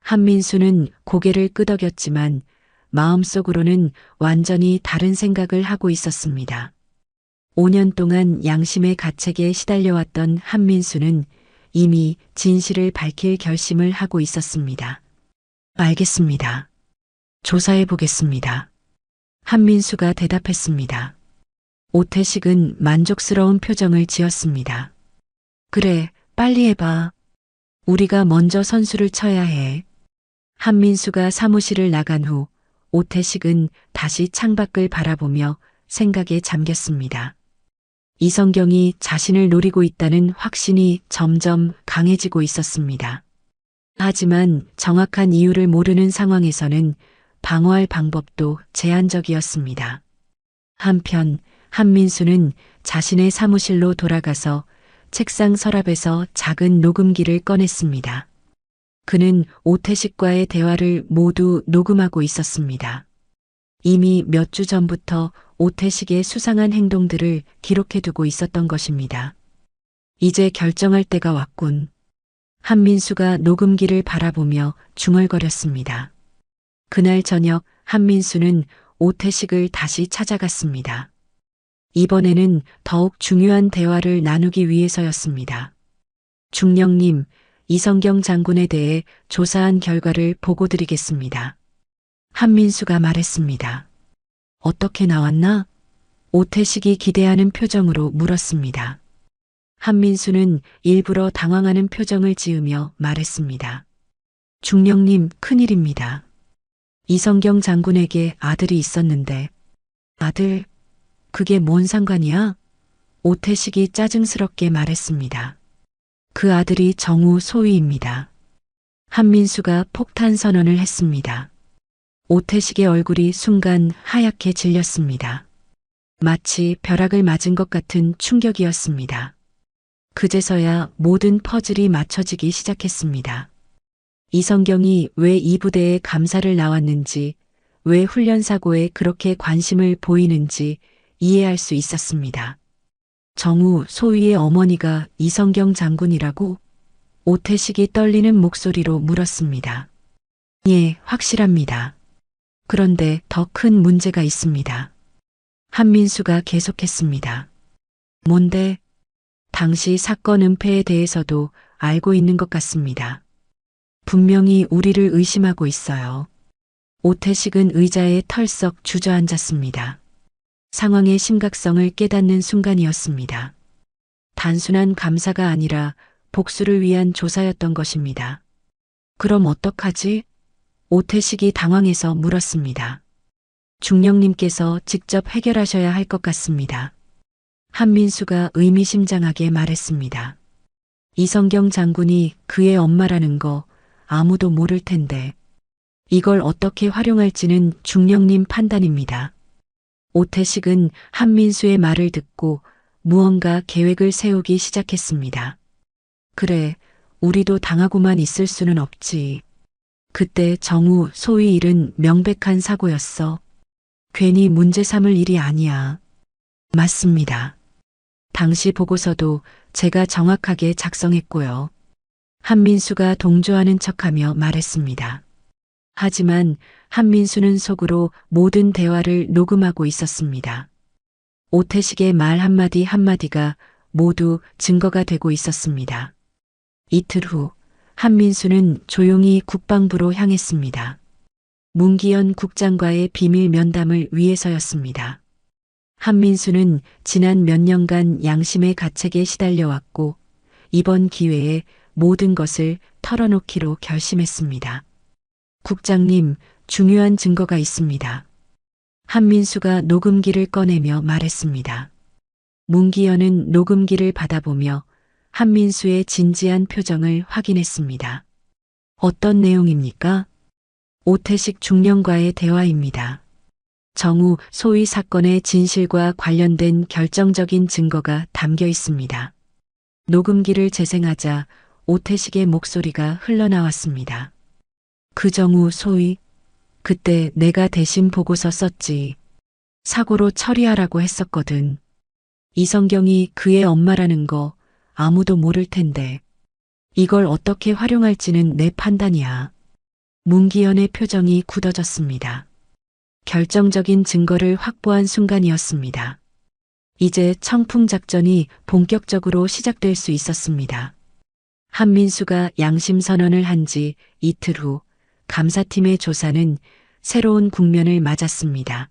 S2: 한민수는 고개를 끄덕였지만 마음속으로는 완전히 다른 생각을 하고 있었습니다. 5년 동안 양심의 가책에 시달려왔던 한민수는 이미 진실을 밝힐 결심을 하고 있었습니다. 알겠습니다. 조사해 보겠습니다. 한민수가 대답했습니다. 오태식은 만족스러운 표정을 지었습니다. 그래, 빨리 해봐. 우리가 먼저 선수를 쳐야 해. 한민수가 사무실을 나간 후 오태식은 다시 창밖을 바라보며 생각에 잠겼습니다. 이성경이 자신을 노리고 있다는 확신이 점점 강해지고 있었습니다. 하지만 정확한 이유를 모르는 상황에서는 방어할 방법도 제한적이었습니다. 한편 한민수는 자신의 사무실로 돌아가서 책상 서랍에서 작은 녹음기를 꺼냈습니다. 그는 오태식과의 대화를 모두 녹음하고 있었습니다. 이미 몇 주 전부터 오태식의 수상한 행동들을 기록해두고 있었던 것입니다. 이제 결정할 때가 왔군. 한민수가 녹음기를 바라보며 중얼거렸습니다. 그날 저녁 한민수는 오태식을 다시 찾아갔습니다. 이번에는 더욱 중요한 대화를 나누기 위해서였습니다. 중령님, 이성경 장군에 대해 조사한 결과를 보고드리겠습니다. 한민수가 말했습니다. 어떻게 나왔나? 오태식이 기대하는 표정으로 물었습니다. 한민수는 일부러 당황하는 표정을 지으며 말했습니다. 중령님, 큰일입니다. 이성경 장군에게 아들이 있었는데. 아들? 그게 뭔 상관이야? 오태식이 짜증스럽게 말했습니다. 그 아들이 정우 소위입니다. 한민수가 폭탄 선언을 했습니다. 오태식의 얼굴이 순간 하얗게 질렸습니다. 마치 벼락을 맞은 것 같은 충격이었습니다. 그제서야 모든 퍼즐이 맞춰지기 시작했습니다. 이성경이 왜 이 부대에 감사를 나왔는지, 왜 훈련사고에 그렇게 관심을 보이는지 이해할 수 있었습니다. 정우 소위의 어머니가 이성경 장군이라고? 오태식이 떨리는 목소리로 물었습니다. 예, 확실합니다. 그런데 더 큰 문제가 있습니다. 한민수가 계속했습니다. 뭔데? 당시 사건 은폐에 대해서도 알고 있는 것 같습니다. 분명히 우리를 의심하고 있어요. 오태식은 의자에 털썩 주저앉았습니다. 상황의 심각성을 깨닫는 순간이었습니다. 단순한 감사가 아니라 복수를 위한 조사였던 것입니다. 그럼 어떡하지? 오태식이 당황해서 물었습니다. 중령님께서 직접 해결하셔야 할 것 같습니다. 한민수가 의미심장하게 말했습니다. 이성경 장군이 그의 엄마라는 거 아무도 모를 텐데 이걸 어떻게 활용할지는 중령님 판단입니다. 오태식은 한민수의 말을 듣고 무언가 계획을 세우기 시작했습니다. 그래, 우리도 당하고만 있을 수는 없지. 그때 정우 소위 일은 명백한 사고였어. 괜히 문제 삼을 일이 아니야. 맞습니다. 당시 보고서도 제가 정확하게 작성했고요. 한민수가 동조하는 척하며 말했습니다. 하지만 한민수는 속으로 모든 대화를 녹음하고 있었습니다. 오태식의 말 한마디 한마디가 모두 증거가 되고 있었습니다. 이틀 후 한민수는 조용히 국방부로 향했습니다. 문기현 국장과의 비밀 면담을 위해서였습니다. 한민수는 지난 몇 년간 양심의 가책에 시달려왔고 이번 기회에 모든 것을 털어놓기로 결심했습니다. 국장님, 중요한 증거가 있습니다. 한민수가 녹음기를 꺼내며 말했습니다. 문기현은 녹음기를 받아보며 한민수의 진지한 표정을 확인했습니다. 어떤 내용입니까? 오태식 중령과의 대화입니다. 정우 소위 사건의 진실과 관련된 결정적인 증거가 담겨 있습니다. 녹음기를 재생하자 오태식의 목소리가 흘러나왔습니다. 그 정우 소위, 그때 내가 대신 보고서 썼지. 사고로 처리하라고 했었거든. 이성경이 그의 엄마라는 거 아무도 모를 텐데 이걸 어떻게 활용할지는 내 판단이야. 문기현의 표정이 굳어졌습니다. 결정적인 증거를 확보한 순간이었습니다. 이제 청풍작전이 본격적으로 시작될 수 있었습니다. 한민수가 양심선언을 한 지 이틀 후 감사팀의 조사는 새로운 국면을 맞았습니다.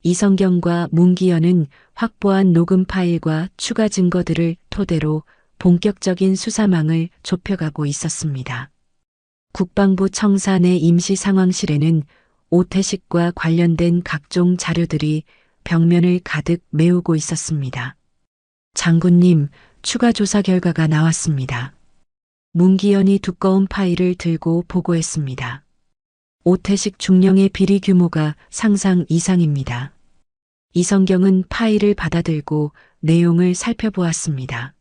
S2: 이성경과 문기현은 확보한 녹음 파일과 추가 증거들을 토대로 본격적인 수사망을 좁혀가고 있었습니다. 국방부 청사 내 임시상황실에는 오태식과 관련된 각종 자료들이 벽면을 가득 메우고 있었습니다. 장군님, 추가 조사 결과가 나왔습니다. 문기현이 두꺼운 파일을 들고 보고했습니다. 오태식 중령의 비리 규모가 상상 이상입니다. 이성경은 파일을 받아들고 내용을 살펴보았습니다.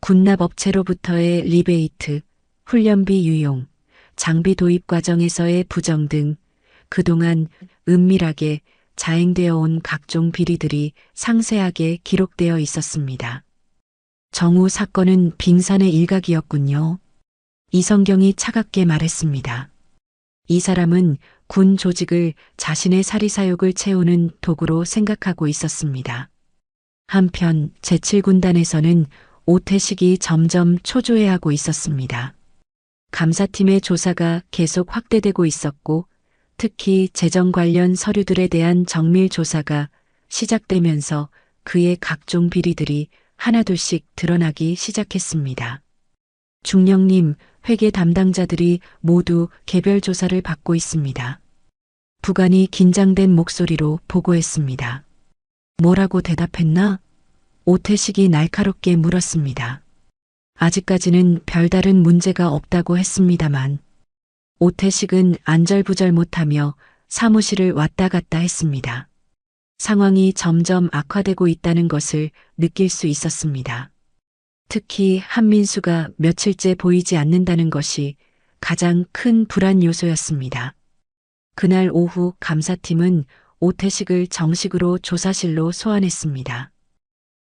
S2: 군납업체로부터의 리베이트, 훈련비 유용, 장비 도입 과정에서의 부정 등 그동안 은밀하게 자행되어 온 각종 비리들이 상세하게 기록되어 있었습니다. 정우 사건은 빙산의 일각이었군요. 이성경이 차갑게 말했습니다. 이 사람은 군 조직을 자신의 사리사욕을 채우는 도구로 생각하고 있었습니다. 한편 제7군단에서는 오태식이 점점 초조해하고 있었습니다. 감사팀의 조사가 계속 확대되고 있었고 특히 재정 관련 서류들에 대한 정밀 조사가 시작되면서 그의 각종 비리들이 하나둘씩 드러나기 시작했습니다. 중령님, 회계 담당자들이 모두 개별 조사를 받고 있습니다. 부관이 긴장된 목소리로 보고했습니다. 뭐라고 대답했나? 오태식이 날카롭게 물었습니다. 아직까지는 별다른 문제가 없다고 했습니다만 오태식은 안절부절 못하며 사무실을 왔다 갔다 했습니다. 상황이 점점 악화되고 있다는 것을 느낄 수 있었습니다. 특히 한민수가 며칠째 보이지 않는다는 것이 가장 큰 불안 요소였습니다. 그날 오후 감사팀은 오태식을 정식으로 조사실로 소환했습니다.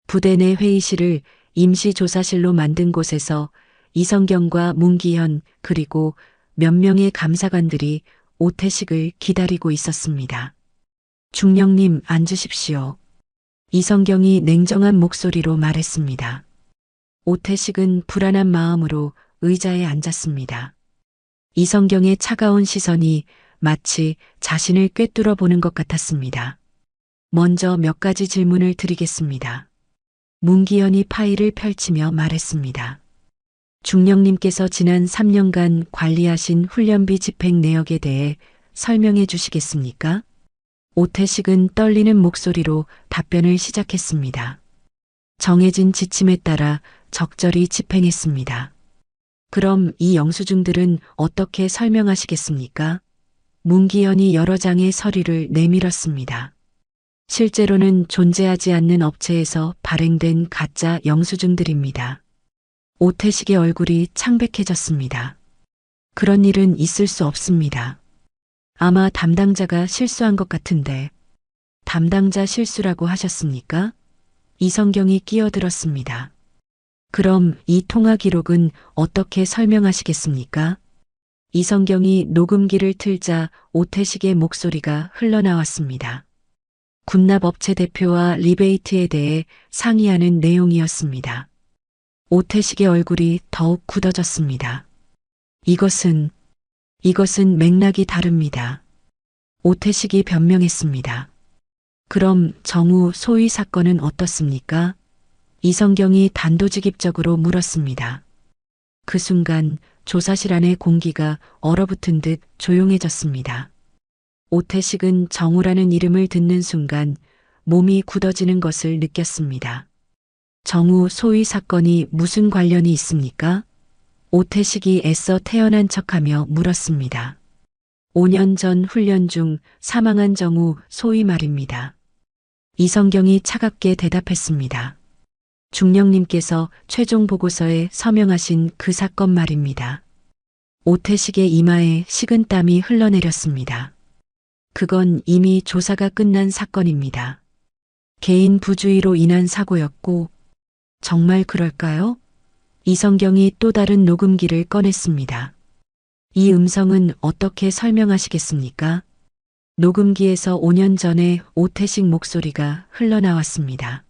S2: 부대 내 회의실을 임시조사실로 만든 곳에서 이성경과 문기현 그리고 몇 명의 감사관들이 오태식을 기다리고 있었습니다. 중령님, 앉으십시오. 이성경이 냉정한 목소리로 말했습니다. 오태식은 불안한 마음으로 의자에 앉았습니다. 이성경의 차가운 시선이 마치 자신을 꿰뚫어 보는 것 같았습니다. 먼저 몇 가지 질문을 드리겠습니다. 문기현이 파일을 펼치며 말했습니다. 중령님께서 지난 3년간 관리하신 훈련비 집행 내역에 대해 설명해 주시겠습니까? 오태식은 떨리는 목소리로 답변을 시작했습니다. 정해진 지침에 따라 적절히 집행했습니다. 그럼 이 영수증들은 어떻게 설명하시겠습니까? 문기현이 여러 장의 서류를 내밀었습니다. 실제로는 존재하지 않는 업체에서 발행된 가짜 영수증들입니다. 오태식의 얼굴이 창백해졌습니다. 그런 일은 있을 수 없습니다. 아마 담당자가 실수한 것 같은데 담당자 실수라고 하셨습니까? 이성경이 끼어들었습니다. 그럼 이 통화 기록은 어떻게 설명하시겠습니까? 이성경이 녹음기를 틀자 오태식의 목소리가 흘러나왔습니다. 군납업체 대표와 리베이트에 대해 상의하는 내용이었습니다. 오태식의 얼굴이 더욱 굳어졌습니다. 이것은 맥락이 다릅니다. 오태식이 변명했습니다. 그럼 정우 소위 사건은 어떻습니까? 이성경이 단도직입적으로 물었습니다. 그 순간 조사실 안의 공기가 얼어붙은 듯 조용해졌습니다. 오태식은 정우라는 이름을 듣는 순간 몸이 굳어지는 것을 느꼈습니다. 정우 소위 사건이 무슨 관련이 있습니까? 오태식이 애써 태연한 척하며 물었습니다. 5년 전 훈련 중 사망한 정우 소위 말입니다. 이성경이 차갑게 대답했습니다. 중령님께서 최종 보고서에 서명하신 그 사건 말입니다. 오태식의 이마에 식은땀이 흘러내렸습니다. 그건 이미 조사가 끝난 사건입니다. 개인 부주의로 인한 사고였고, 정말 그럴까요? 이성경이 또 다른 녹음기를 꺼냈습니다. 이 음성은 어떻게 설명하시겠습니까? 녹음기에서 5년 전에 오태식 목소리가 흘러나왔습니다.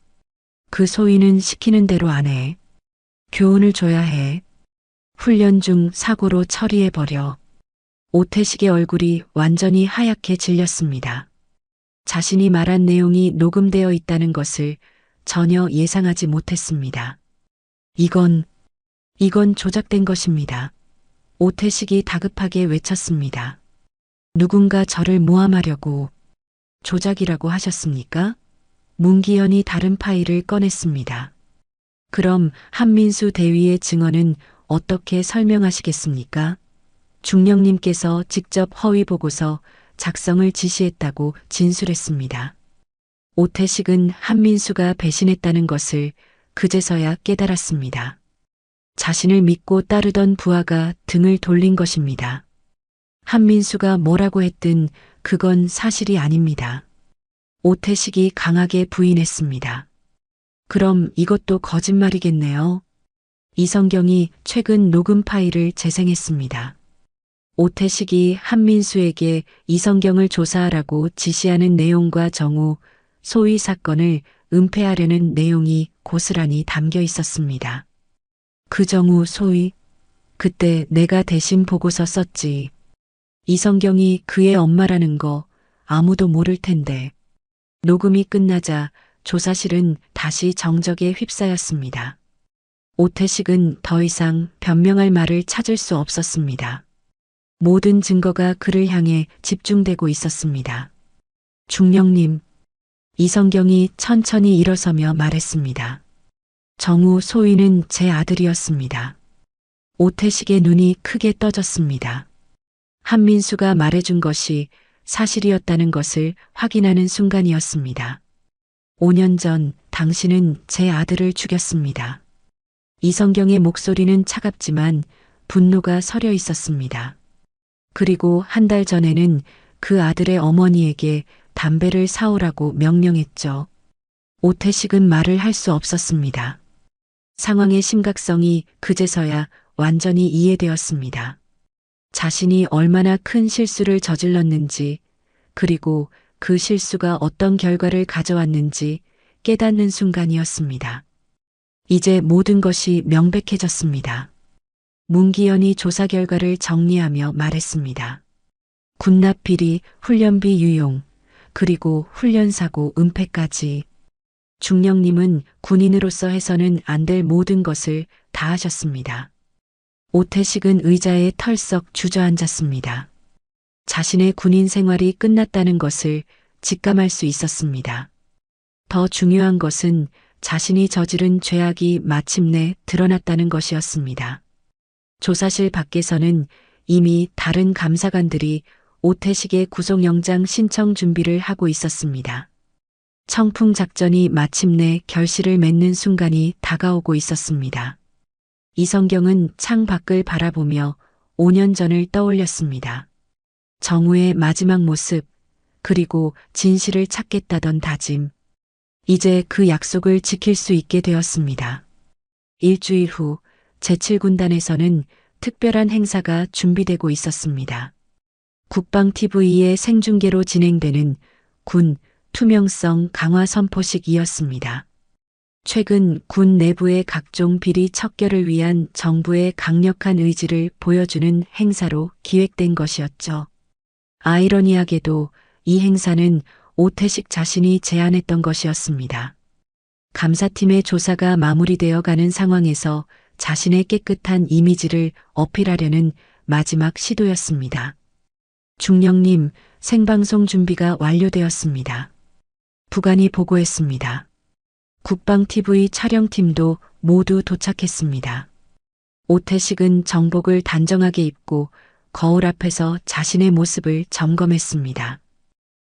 S2: 그 소위는 시키는 대로 안 해. 교훈을 줘야 해. 훈련 중 사고로 처리해버려. 오태식의 얼굴이 완전히 하얗게 질렸습니다. 자신이 말한 내용이 녹음되어 있다는 것을 전혀 예상하지 못했습니다. 이건 조작된 것입니다. 오태식이 다급하게 외쳤습니다. 누군가 저를 모함하려고 조작이라고 하셨습니까? 문기현이 다른 파일을 꺼냈습니다. 그럼 한민수 대위의 증언은 어떻게 설명하시겠습니까? 중령님께서 직접 허위 보고서 작성을 지시했다고 진술했습니다. 오태식은 한민수가 배신했다는 것을 그제서야 깨달았습니다. 자신을 믿고 따르던 부하가 등을 돌린 것입니다. 한민수가 뭐라고 했든 그건 사실이 아닙니다. 오태식이 강하게 부인했습니다. 그럼 이것도 거짓말이겠네요. 이성경이 최근 녹음 파일을 재생했습니다. 오태식이 한민수에게 이성경을 조사하라고 지시하는 내용과 정우, 소위 사건을 은폐하려는 내용이 고스란히 담겨 있었습니다. 그 정우 소위, 그때 내가 대신 보고서 썼지. 이성경이 그의 엄마라는 거 아무도 모를 텐데. 녹음이 끝나자 조사실은 다시 정적에 휩싸였습니다. 오태식은 더 이상 변명할 말을 찾을 수 없었습니다. 모든 증거가 그를 향해 집중되고 있었습니다. 중령님, 이성경이 천천히 일어서며 말했습니다. 정우 소위는 제 아들이었습니다. 오태식의 눈이 크게 떠졌습니다. 한민수가 말해준 것이 사실이었다는 것을 확인하는 순간이었습니다. 5년 전 당신은 제 아들을 죽였습니다. 이성경의 목소리는 차갑지만 분노가 서려 있었습니다. 그리고 한 달 전에는 그 아들의 어머니에게 담배를 사오라고 명령했죠. 오태식은 말을 할 수 없었습니다. 상황의 심각성이 그제서야 완전히 이해되었습니다. 자신이 얼마나 큰 실수를 저질렀는지, 그리고 그 실수가 어떤 결과를 가져왔는지 깨닫는 순간이었습니다. 이제 모든 것이 명백해졌습니다. 문기현이 조사 결과를 정리하며 말했습니다. 군납 비리, 훈련비 유용, 그리고 훈련사고 은폐까지. 중령님은 군인으로서 해서는 안 될 모든 것을 다 하셨습니다. 오태식은 의자에 털썩 주저앉았습니다. 자신의 군인 생활이 끝났다는 것을 직감할 수 있었습니다. 더 중요한 것은 자신이 저지른 죄악이 마침내 드러났다는 것이었습니다. 조사실 밖에서는 이미 다른 감사관들이 오태식의 구속영장 신청 준비를 하고 있었습니다. 청풍 작전이 마침내 결실을 맺는 순간이 다가오고 있었습니다. 이성경은 창 밖을 바라보며 5년 전을 떠올렸습니다. 정우의 마지막 모습, 그리고 진실을 찾겠다던 다짐. 이제 그 약속을 지킬 수 있게 되었습니다. 일주일 후 제7군단에서는 특별한 행사가 준비되고 있었습니다. 국방TV의 생중계로 진행되는 군 투명성 강화 선포식이었습니다. 최근 군 내부의 각종 비리 척결을 위한 정부의 강력한 의지를 보여주는 행사로 기획된 것이었죠. 아이러니하게도 이 행사는 오태식 자신이 제안했던 것이었습니다. 감사팀의 조사가 마무리되어 가는 상황에서 자신의 깨끗한 이미지를 어필하려는 마지막 시도였습니다. 중령님, 생방송 준비가 완료되었습니다. 부관이 보고했습니다. 국방TV 촬영팀도 모두 도착했습니다. 오태식은 정복을 단정하게 입고 거울 앞에서 자신의 모습을 점검했습니다.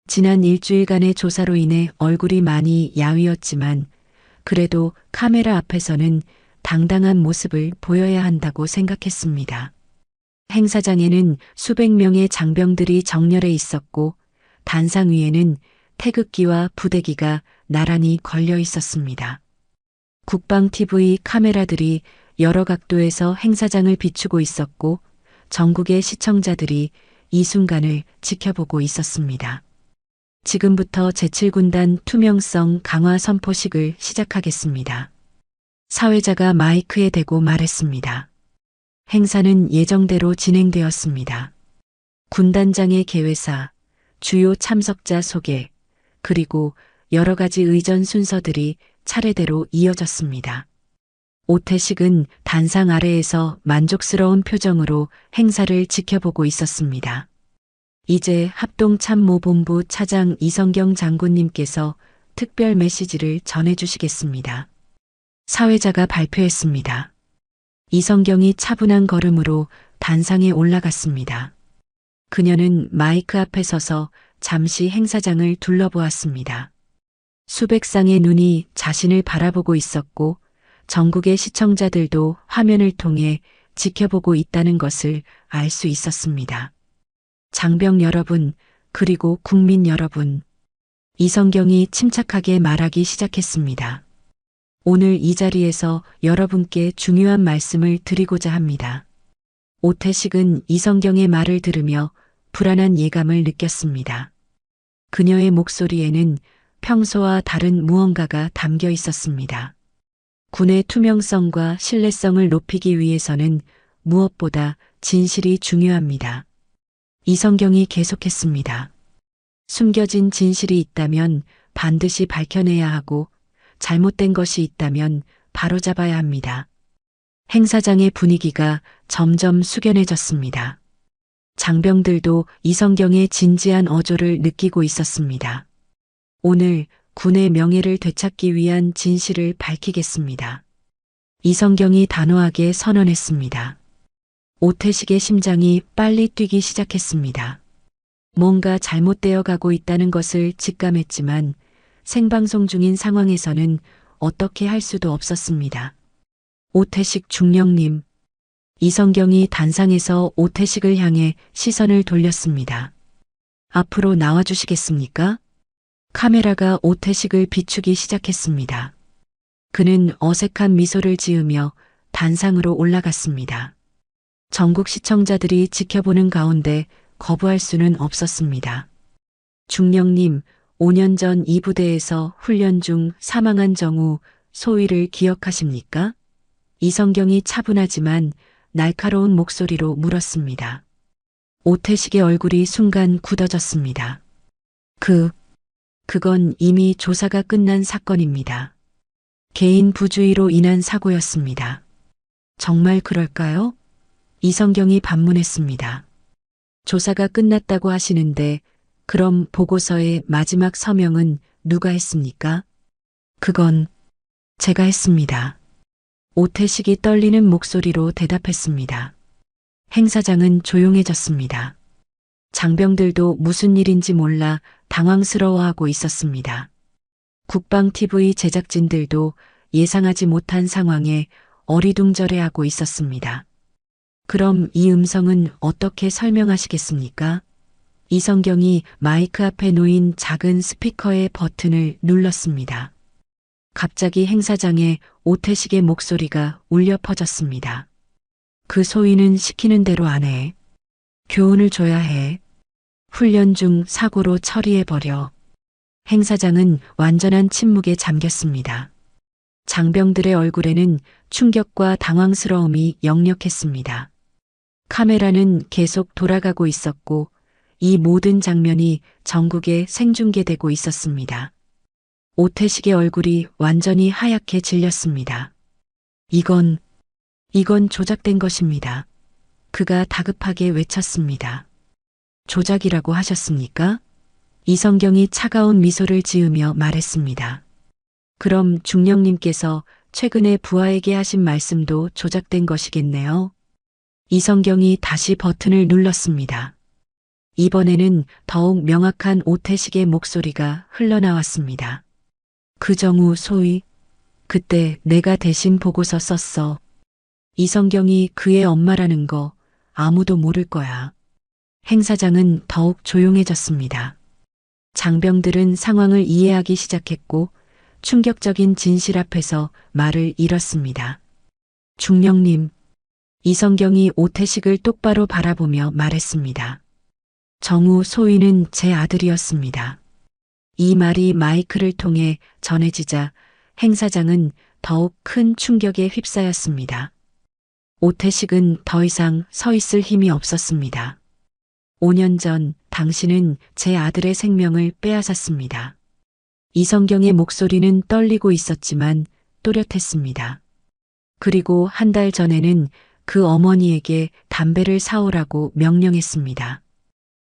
S2: 지난 일주일간의 조사로 인해 얼굴이 많이 야위었지만 그래도 카메라 앞에서는 당당한 모습을 보여야 한다고 생각했습니다. 행사장에는 수백 명의 장병들이 정렬해 있었고 단상 위에는 태극기와 부대기가 나란히 걸려 있었습니다. 국방TV 카메라들이 여러 각도에서 행사장을 비추고 있었고 전국의 시청자들이 이 순간을 지켜보고 있었습니다. 지금부터 제7군단 투명성 강화 선포식을 시작하겠습니다. 사회자가 마이크에 대고 말했습니다. 행사는 예정대로 진행되었습니다. 군단장의 개회사, 주요 참석자 소개, 그리고 여러 가지 의전 순서들이 차례대로 이어졌습니다. 오태식은 단상 아래에서 만족스러운 표정으로 행사를 지켜보고 있었습니다. 이제 합동참모본부 차장 이성경 장군님께서 특별 메시지를 전해주시겠습니다. 사회자가 발표했습니다. 이성경이 차분한 걸음으로 단상에 올라갔습니다. 그녀는 마이크 앞에 서서 잠시 행사장을 둘러보았습니다. 수백 쌍의 눈이 자신을 바라보고 있었고 전국의 시청자들도 화면을 통해 지켜보고 있다는 것을 알 수 있었습니다. 장병 여러분, 그리고 국민 여러분. 이성경이 침착하게 말하기 시작했습니다. 오늘 이 자리에서 여러분께 중요한 말씀을 드리고자 합니다. 오태식은 이성경의 말을 들으며 불안한 예감을 느꼈습니다. 그녀의 목소리에는 평소와 다른 무언가가 담겨 있었습니다. 군의 투명성과 신뢰성을 높이기 위해서는 무엇보다 진실이 중요합니다. 이성경이 계속했습니다. 숨겨진 진실이 있다면 반드시 밝혀내야 하고 잘못된 것이 있다면 바로잡아야 합니다. 행사장의 분위기가 점점 숙연해졌습니다. 장병들도 이성경의 진지한 어조를 느끼고 있었습니다. 오늘 군의 명예를 되찾기 위한 진실을 밝히겠습니다. 이성경이 단호하게 선언했습니다. 오태식의 심장이 빨리 뛰기 시작했습니다. 뭔가 잘못되어 가고 있다는 것을 직감했지만 생방송 중인 상황에서는 어떻게 할 수도 없었습니다. 오태식 중령님. 이성경이 단상에서 오태식을 향해 시선을 돌렸습니다. 앞으로 나와주시겠습니까? 카메라가 오태식을 비추기 시작했습니다. 그는 어색한 미소를 지으며 단상으로 올라갔습니다. 전국 시청자들이 지켜보는 가운데 거부할 수는 없었습니다. 중령님, 5년 전 이 부대에서 훈련 중 사망한 정우 소위를 기억하십니까? 이성경이 차분하지만 날카로운 목소리로 물었습니다. 오태식의 얼굴이 순간 굳어졌습니다. 그건 이미 조사가 끝난 사건입니다. 개인 부주의로 인한 사고였습니다. 정말 그럴까요? 이성경이 반문했습니다. 조사가 끝났다고 하시는데 그럼 보고서의 마지막 서명은 누가 했습니까? 그건 제가 했습니다. 오태식이 떨리는 목소리로 대답했습니다. 행사장은 조용해졌습니다. 장병들도 무슨 일인지 몰라 당황스러워하고 있었습니다. 국방TV 제작진들도 예상하지 못한 상황에 어리둥절해하고 있었습니다. 그럼 이 음성은 어떻게 설명하시겠습니까? 이성경이 마이크 앞에 놓인 작은 스피커의 버튼을 눌렀습니다. 갑자기 행사장에 오태식의 목소리가 울려 퍼졌습니다. 그 소위는 시키는 대로 안 해. 교훈을 줘야 해. 훈련 중 사고로 처리해버려. 행사장은 완전한 침묵에 잠겼습니다. 장병들의 얼굴에는 충격과 당황스러움이 역력했습니다. 카메라는 계속 돌아가고 있었고 이 모든 장면이 전국에 생중계되고 있었습니다. 오태식의 얼굴이 완전히 하얗게 질렸습니다. 이건 조작된 것입니다. 그가 다급하게 외쳤습니다. 조작이라고 하셨습니까? 이성경이 차가운 미소를 지으며 말했습니다. 그럼 중령님께서 최근에 부하에게 하신 말씀도 조작된 것이겠네요. 이성경이 다시 버튼을 눌렀습니다. 이번에는 더욱 명확한 오태식의 목소리가 흘러나왔습니다. 그정우 소위, 그때 내가 대신 보고서 썼어. 이성경이 그의 엄마라는 거 아무도 모를 거야. 행사장은 더욱 조용해졌습니다. 장병들은 상황을 이해하기 시작했고 충격적인 진실 앞에서 말을 잃었습니다. 중령님, 이성경이 오태식을 똑바로 바라보며 말했습니다. 정우 소위는 제 아들이었습니다. 이 말이 마이크를 통해 전해지자 행사장은 더욱 큰 충격에 휩싸였습니다. 오태식은 더 이상 서 있을 힘이 없었습니다. 5년 전 당신은 제 아들의 생명을 빼앗았습니다. 이성경의 목소리는 떨리고 있었지만 또렷했습니다. 그리고 한 달 전에는 그 어머니에게 담배를 사오라고 명령했습니다.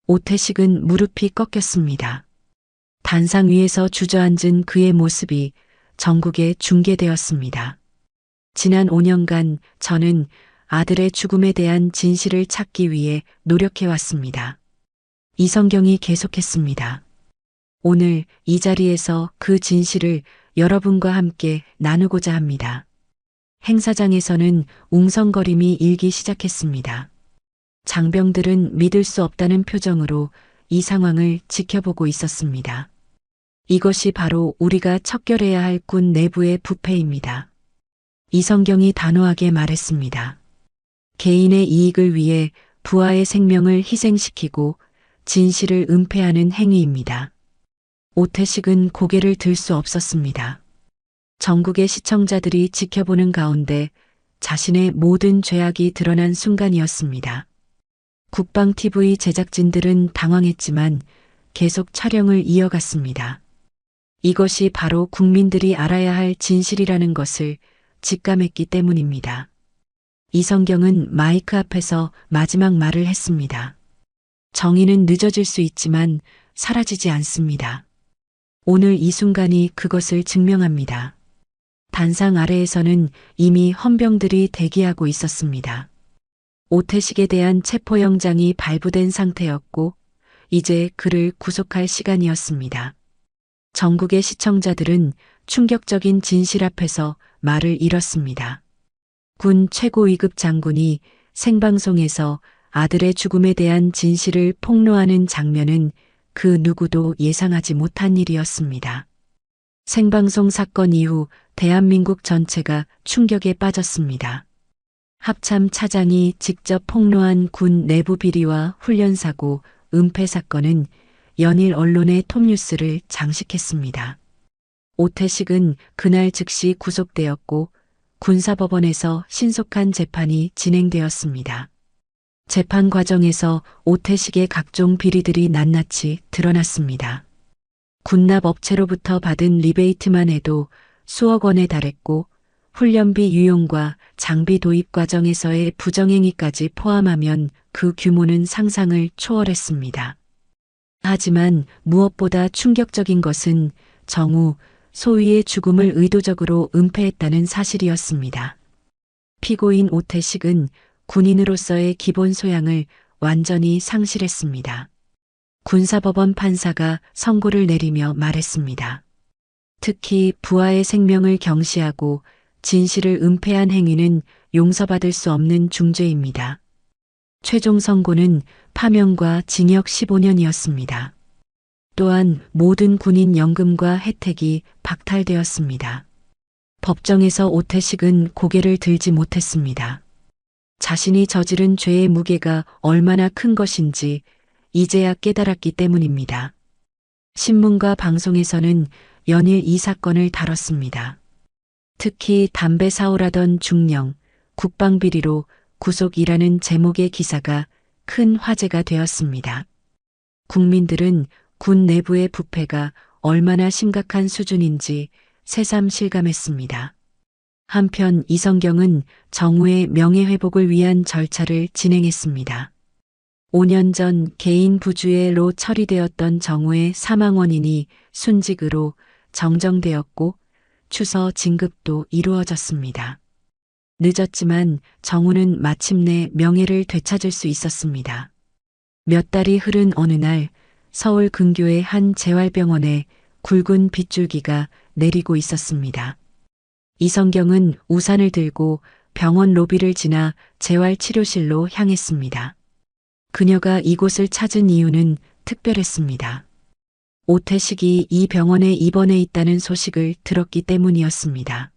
S2: 오태식은 무릎이 꺾였습니다. 단상 위에서 주저앉은 그의 모습이 전국에 중계되었습니다. 지난 5년간 저는 아들의 죽음에 대한 진실을 찾기 위해 노력해왔습니다. 이성경이 계속했습니다. 오늘 이 자리에서 그 진실을 여러분과 함께 나누고자 합니다. 행사장에서는 웅성거림이 일기 시작했습니다. 장병들은 믿을 수 없다는 표정으로 이 상황을 지켜보고 있었습니다. 이것이 바로 우리가 척결해야 할 군 내부의 부패입니다. 이성경이 단호하게 말했습니다. 개인의 이익을 위해 부하의 생명을 희생시키고 진실을 은폐하는 행위입니다. 오태식은 고개를 들 수 없었습니다. 전국의 시청자들이 지켜보는 가운데 자신의 모든 죄악이 드러난 순간이었습니다. 국방TV 제작진들은 당황했지만 계속 촬영을 이어갔습니다. 이것이 바로 국민들이 알아야 할 진실이라는 것을 직감했기 때문입니다. 이성경은 마이크 앞에서 마지막 말을 했습니다. 정의는 늦어질 수 있지만 사라지지 않습니다. 오늘 이 순간이 그것을 증명합니다. 단상 아래에서는 이미 헌병들이 대기하고 있었습니다. 오태식에 대한 체포영장이 발부된 상태였고 이제 그를 구속할 시간이었습니다. 전국의 시청자들은 충격적인 진실 앞에서 말을 잃었습니다. 군 최고 위급 장군이 생방송에서 아들의 죽음에 대한 진실을 폭로하는 장면은 그 누구도 예상하지 못한 일이었습니다. 생방송 사건 이후 대한민국 전체가 충격에 빠졌습니다. 합참 차장이 직접 폭로한 군 내부 비리와 훈련사고, 은폐 사건은 연일 언론의 톱뉴스를 장식했습니다. 오태식은 그날 즉시 구속되었고 군사법원에서 신속한 재판이 진행되었습니다. 재판 과정에서 오태식의 각종 비리들이 낱낱이 드러났습니다. 군납 업체로부터 받은 리베이트만 해도 수억 원에 달했고 훈련비 유용과 장비 도입 과정에서의 부정행위까지 포함하면 그 규모는 상상을 초월했습니다. 하지만 무엇보다 충격적인 것은 정우, 소위의 죽음을 의도적으로 은폐했다는 사실이었습니다. 피고인 오태식은 군인으로서의 기본 소양을 완전히 상실했습니다. 군사법원 판사가 선고를 내리며 말했습니다. 특히 부하의 생명을 경시하고 진실을 은폐한 행위는 용서받을 수 없는 중죄입니다. 최종 선고는 파면과 징역 15년이었습니다. 또한 모든 군인 연금과 혜택이 박탈되었습니다. 법정에서 오태식은 고개를 들지 못했습니다. 자신이 저지른 죄의 무게가 얼마나 큰 것인지 이제야 깨달았기 때문입니다. 신문과 방송에서는 연일 이 사건을 다뤘습니다. 특히 담배 사오라던 중령, 국방비리로 구속이라는 제목의 기사가 큰 화제가 되었습니다. 국민들은 군 내부의 부패가 얼마나 심각한 수준인지 새삼 실감했습니다. 한편 이성경은 정우의 명예회복을 위한 절차를 진행했습니다. 5년 전 개인 부주의로 처리되었던 정우의 사망 원인이 순직으로 정정되었고 추서 진급도 이루어졌습니다. 늦었지만 정우는 마침내 명예를 되찾을 수 있었습니다. 몇 달이 흐른 어느 날 서울 근교의 한 재활병원에 굵은 빗줄기가 내리고 있었습니다. 이성경은 우산을 들고 병원 로비를 지나 재활치료실로 향했습니다. 그녀가 이곳을 찾은 이유는 특별했습니다. 오태식이 이 병원에 입원해 있다는 소식을 들었기 때문이었습니다.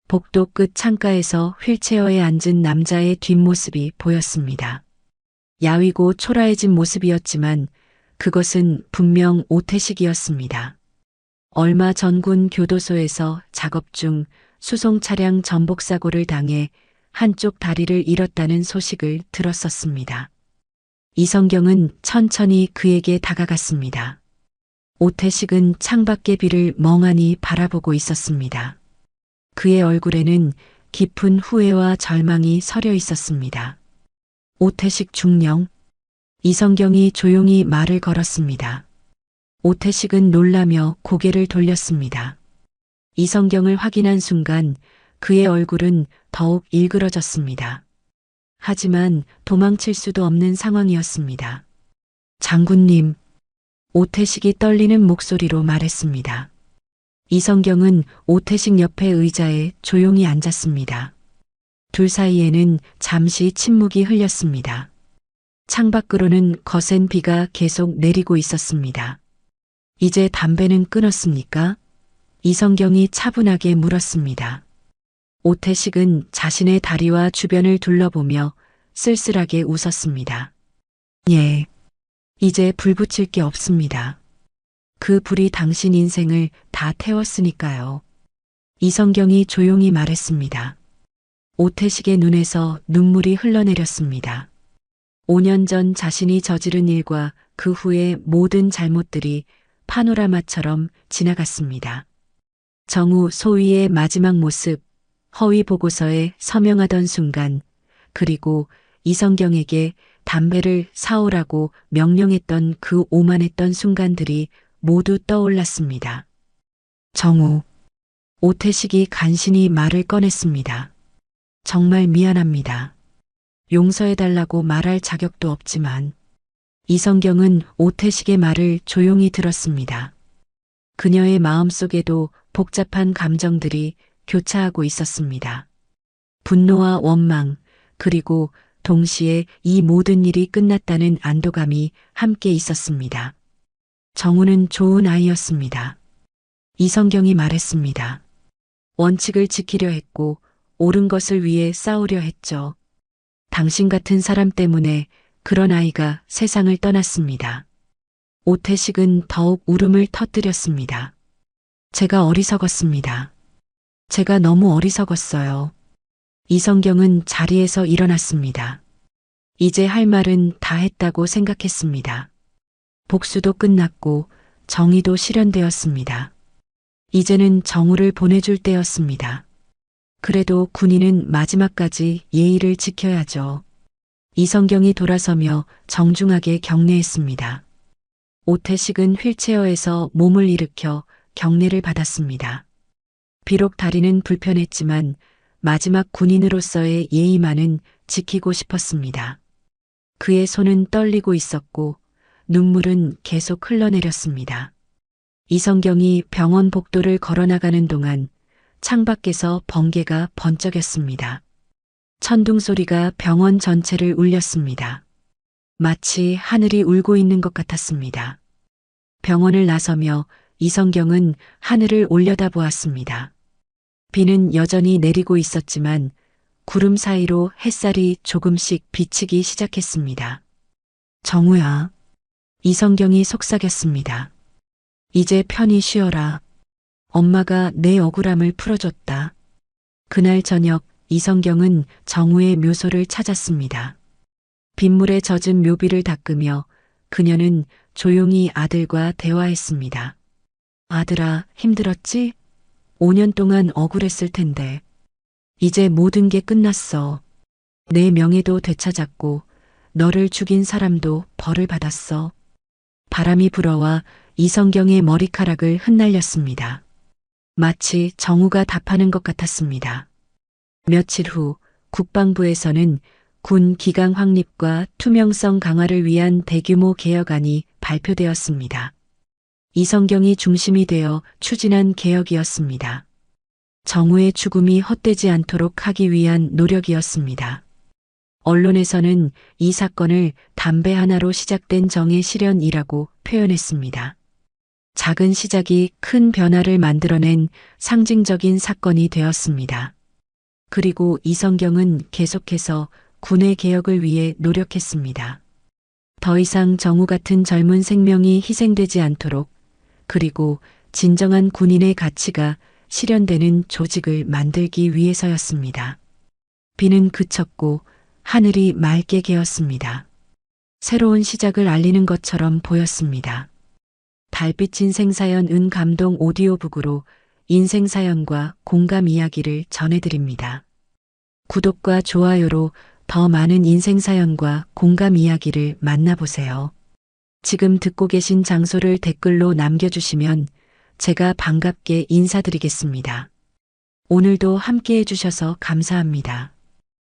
S2: 복도 끝 창가에서 휠체어에 앉은 남자의 뒷모습이 보였습니다. 야위고 초라해진 모습이었지만 그것은 분명 오태식이었습니다. 얼마 전 군 교도소에서 작업 중 수송 차량 전복 사고를 당해 한쪽 다리를 잃었다는 소식을 들었었습니다. 이성경은 천천히 그에게 다가갔습니다. 오태식은 창밖의 비를 멍하니 바라보고 있었습니다. 그의 얼굴에는 깊은 후회와 절망이 서려 있었습니다. 오태식 중령. 이성경이 조용히 말을 걸었습니다. 오태식은 놀라며 고개를 돌렸습니다. 이성경을 확인한 순간 그의 얼굴은 더욱 일그러졌습니다. 하지만 도망칠 수도 없는 상황이었습니다. 장군님. 오태식이 떨리는 목소리로 말했습니다. 이성경은 오태식 옆에 의자에 조용히 앉았습니다. 둘 사이에는 잠시 침묵이 흘렸습니다. 창밖으로는 거센 비가 계속 내리고 있었습니다. 이제 담배는 끊었습니까? 이성경이 차분하게 물었습니다. 오태식은 자신의 다리와 주변을 둘러보며 쓸쓸하게 웃었습니다. 예. 이제 불 붙일 게 없습니다. 그 불이 당신 인생을 다 태웠으니까요. 이성경이 조용히 말했습니다. 오태식의 눈에서 눈물이 흘러내렸습니다. 5년 전 자신이 저지른 일과 그 후의 모든 잘못들이 파노라마처럼 지나갔습니다. 정우 소위의 마지막 모습, 허위 보고서에 서명하던 순간, 그리고 이성경에게 담배를 사오라고 명령했던 그 오만했던 순간들이 모두 떠올랐습니다. 정우. 오태식이 간신히 말을 꺼냈습니다. 정말 미안합니다. 용서해달라고 말할 자격도 없지만 이성경은 오태식의 말을 조용히 들었습니다. 그녀의 마음속에도 복잡한 감정들이 교차하고 있었습니다. 분노와 원망, 그리고 동시에 이 모든 일이 끝났다는 안도감이 함께 있었습니다. 정우는 좋은 아이였습니다. 이성경이 말했습니다. 원칙을 지키려 했고 옳은 것을 위해 싸우려 했죠. 당신 같은 사람 때문에 그런 아이가 세상을 떠났습니다. 오태식은 더욱 울음을 터뜨렸습니다. 제가 어리석었습니다. 제가 너무 어리석었어요. 이성경은 자리에서 일어났습니다. 이제 할 말은 다 했다고 생각했습니다. 복수도 끝났고 정의도 실현되었습니다. 이제는 정우를 보내줄 때였습니다. 그래도 군인은 마지막까지 예의를 지켜야죠. 이성경이 돌아서며 정중하게 경례했습니다. 오태식은 휠체어에서 몸을 일으켜 경례를 받았습니다. 비록 다리는 불편했지만 마지막 군인으로서의 예의만은 지키고 싶었습니다. 그의 손은 떨리고 있었고 눈물은 계속 흘러내렸습니다. 이성경이 병원 복도를 걸어나가는 동안 창밖에서 번개가 번쩍였습니다. 천둥 소리가 병원 전체를 울렸습니다. 마치 하늘이 울고 있는 것 같았습니다. 병원을 나서며 이성경은 하늘을 올려다보았습니다. 비는 여전히 내리고 있었지만 구름 사이로 햇살이 조금씩 비치기 시작했습니다. 정우야. 이성경이 속삭였습니다. 이제 편히 쉬어라. 엄마가 내 억울함을 풀어줬다. 그날 저녁 이성경은 정우의 묘소를 찾았습니다. 빗물에 젖은 묘비를 닦으며 그녀는 조용히 아들과 대화했습니다. 아들아, 힘들었지? 5년 동안 억울했을 텐데. 이제 모든 게 끝났어. 내 명예도 되찾았고 너를 죽인 사람도 벌을 받았어. 바람이 불어와 이성경의 머리카락을 흩날렸습니다. 마치 정우가 답하는 것 같았습니다. 며칠 후 국방부에서는 군 기강 확립과 투명성 강화를 위한 대규모 개혁안이 발표되었습니다. 이성경이 중심이 되어 추진한 개혁이었습니다. 정우의 죽음이 헛되지 않도록 하기 위한 노력이었습니다. 언론에서는 이 사건을 담배 하나로 시작된 정의 실현이라고 표현했습니다. 작은 시작이 큰 변화를 만들어낸 상징적인 사건이 되었습니다. 그리고 이성경은 계속해서 군의 개혁을 위해 노력했습니다. 더 이상 정우 같은 젊은 생명이 희생되지 않도록, 그리고 진정한 군인의 가치가 실현되는 조직을 만들기 위해서였습니다. 비는 그쳤고 하늘이 맑게 개었습니다. 새로운 시작을 알리는 것처럼 보였습니다. 달빛 인생사연 감동 오디오북으로 인생사연과 공감 이야기를 전해드립니다. 구독과 좋아요로 더 많은 인생사연과 공감 이야기를 만나보세요. 지금 듣고 계신 장소를 댓글로 남겨주시면 제가 반갑게 인사드리겠습니다. 오늘도 함께 해주셔서 감사합니다.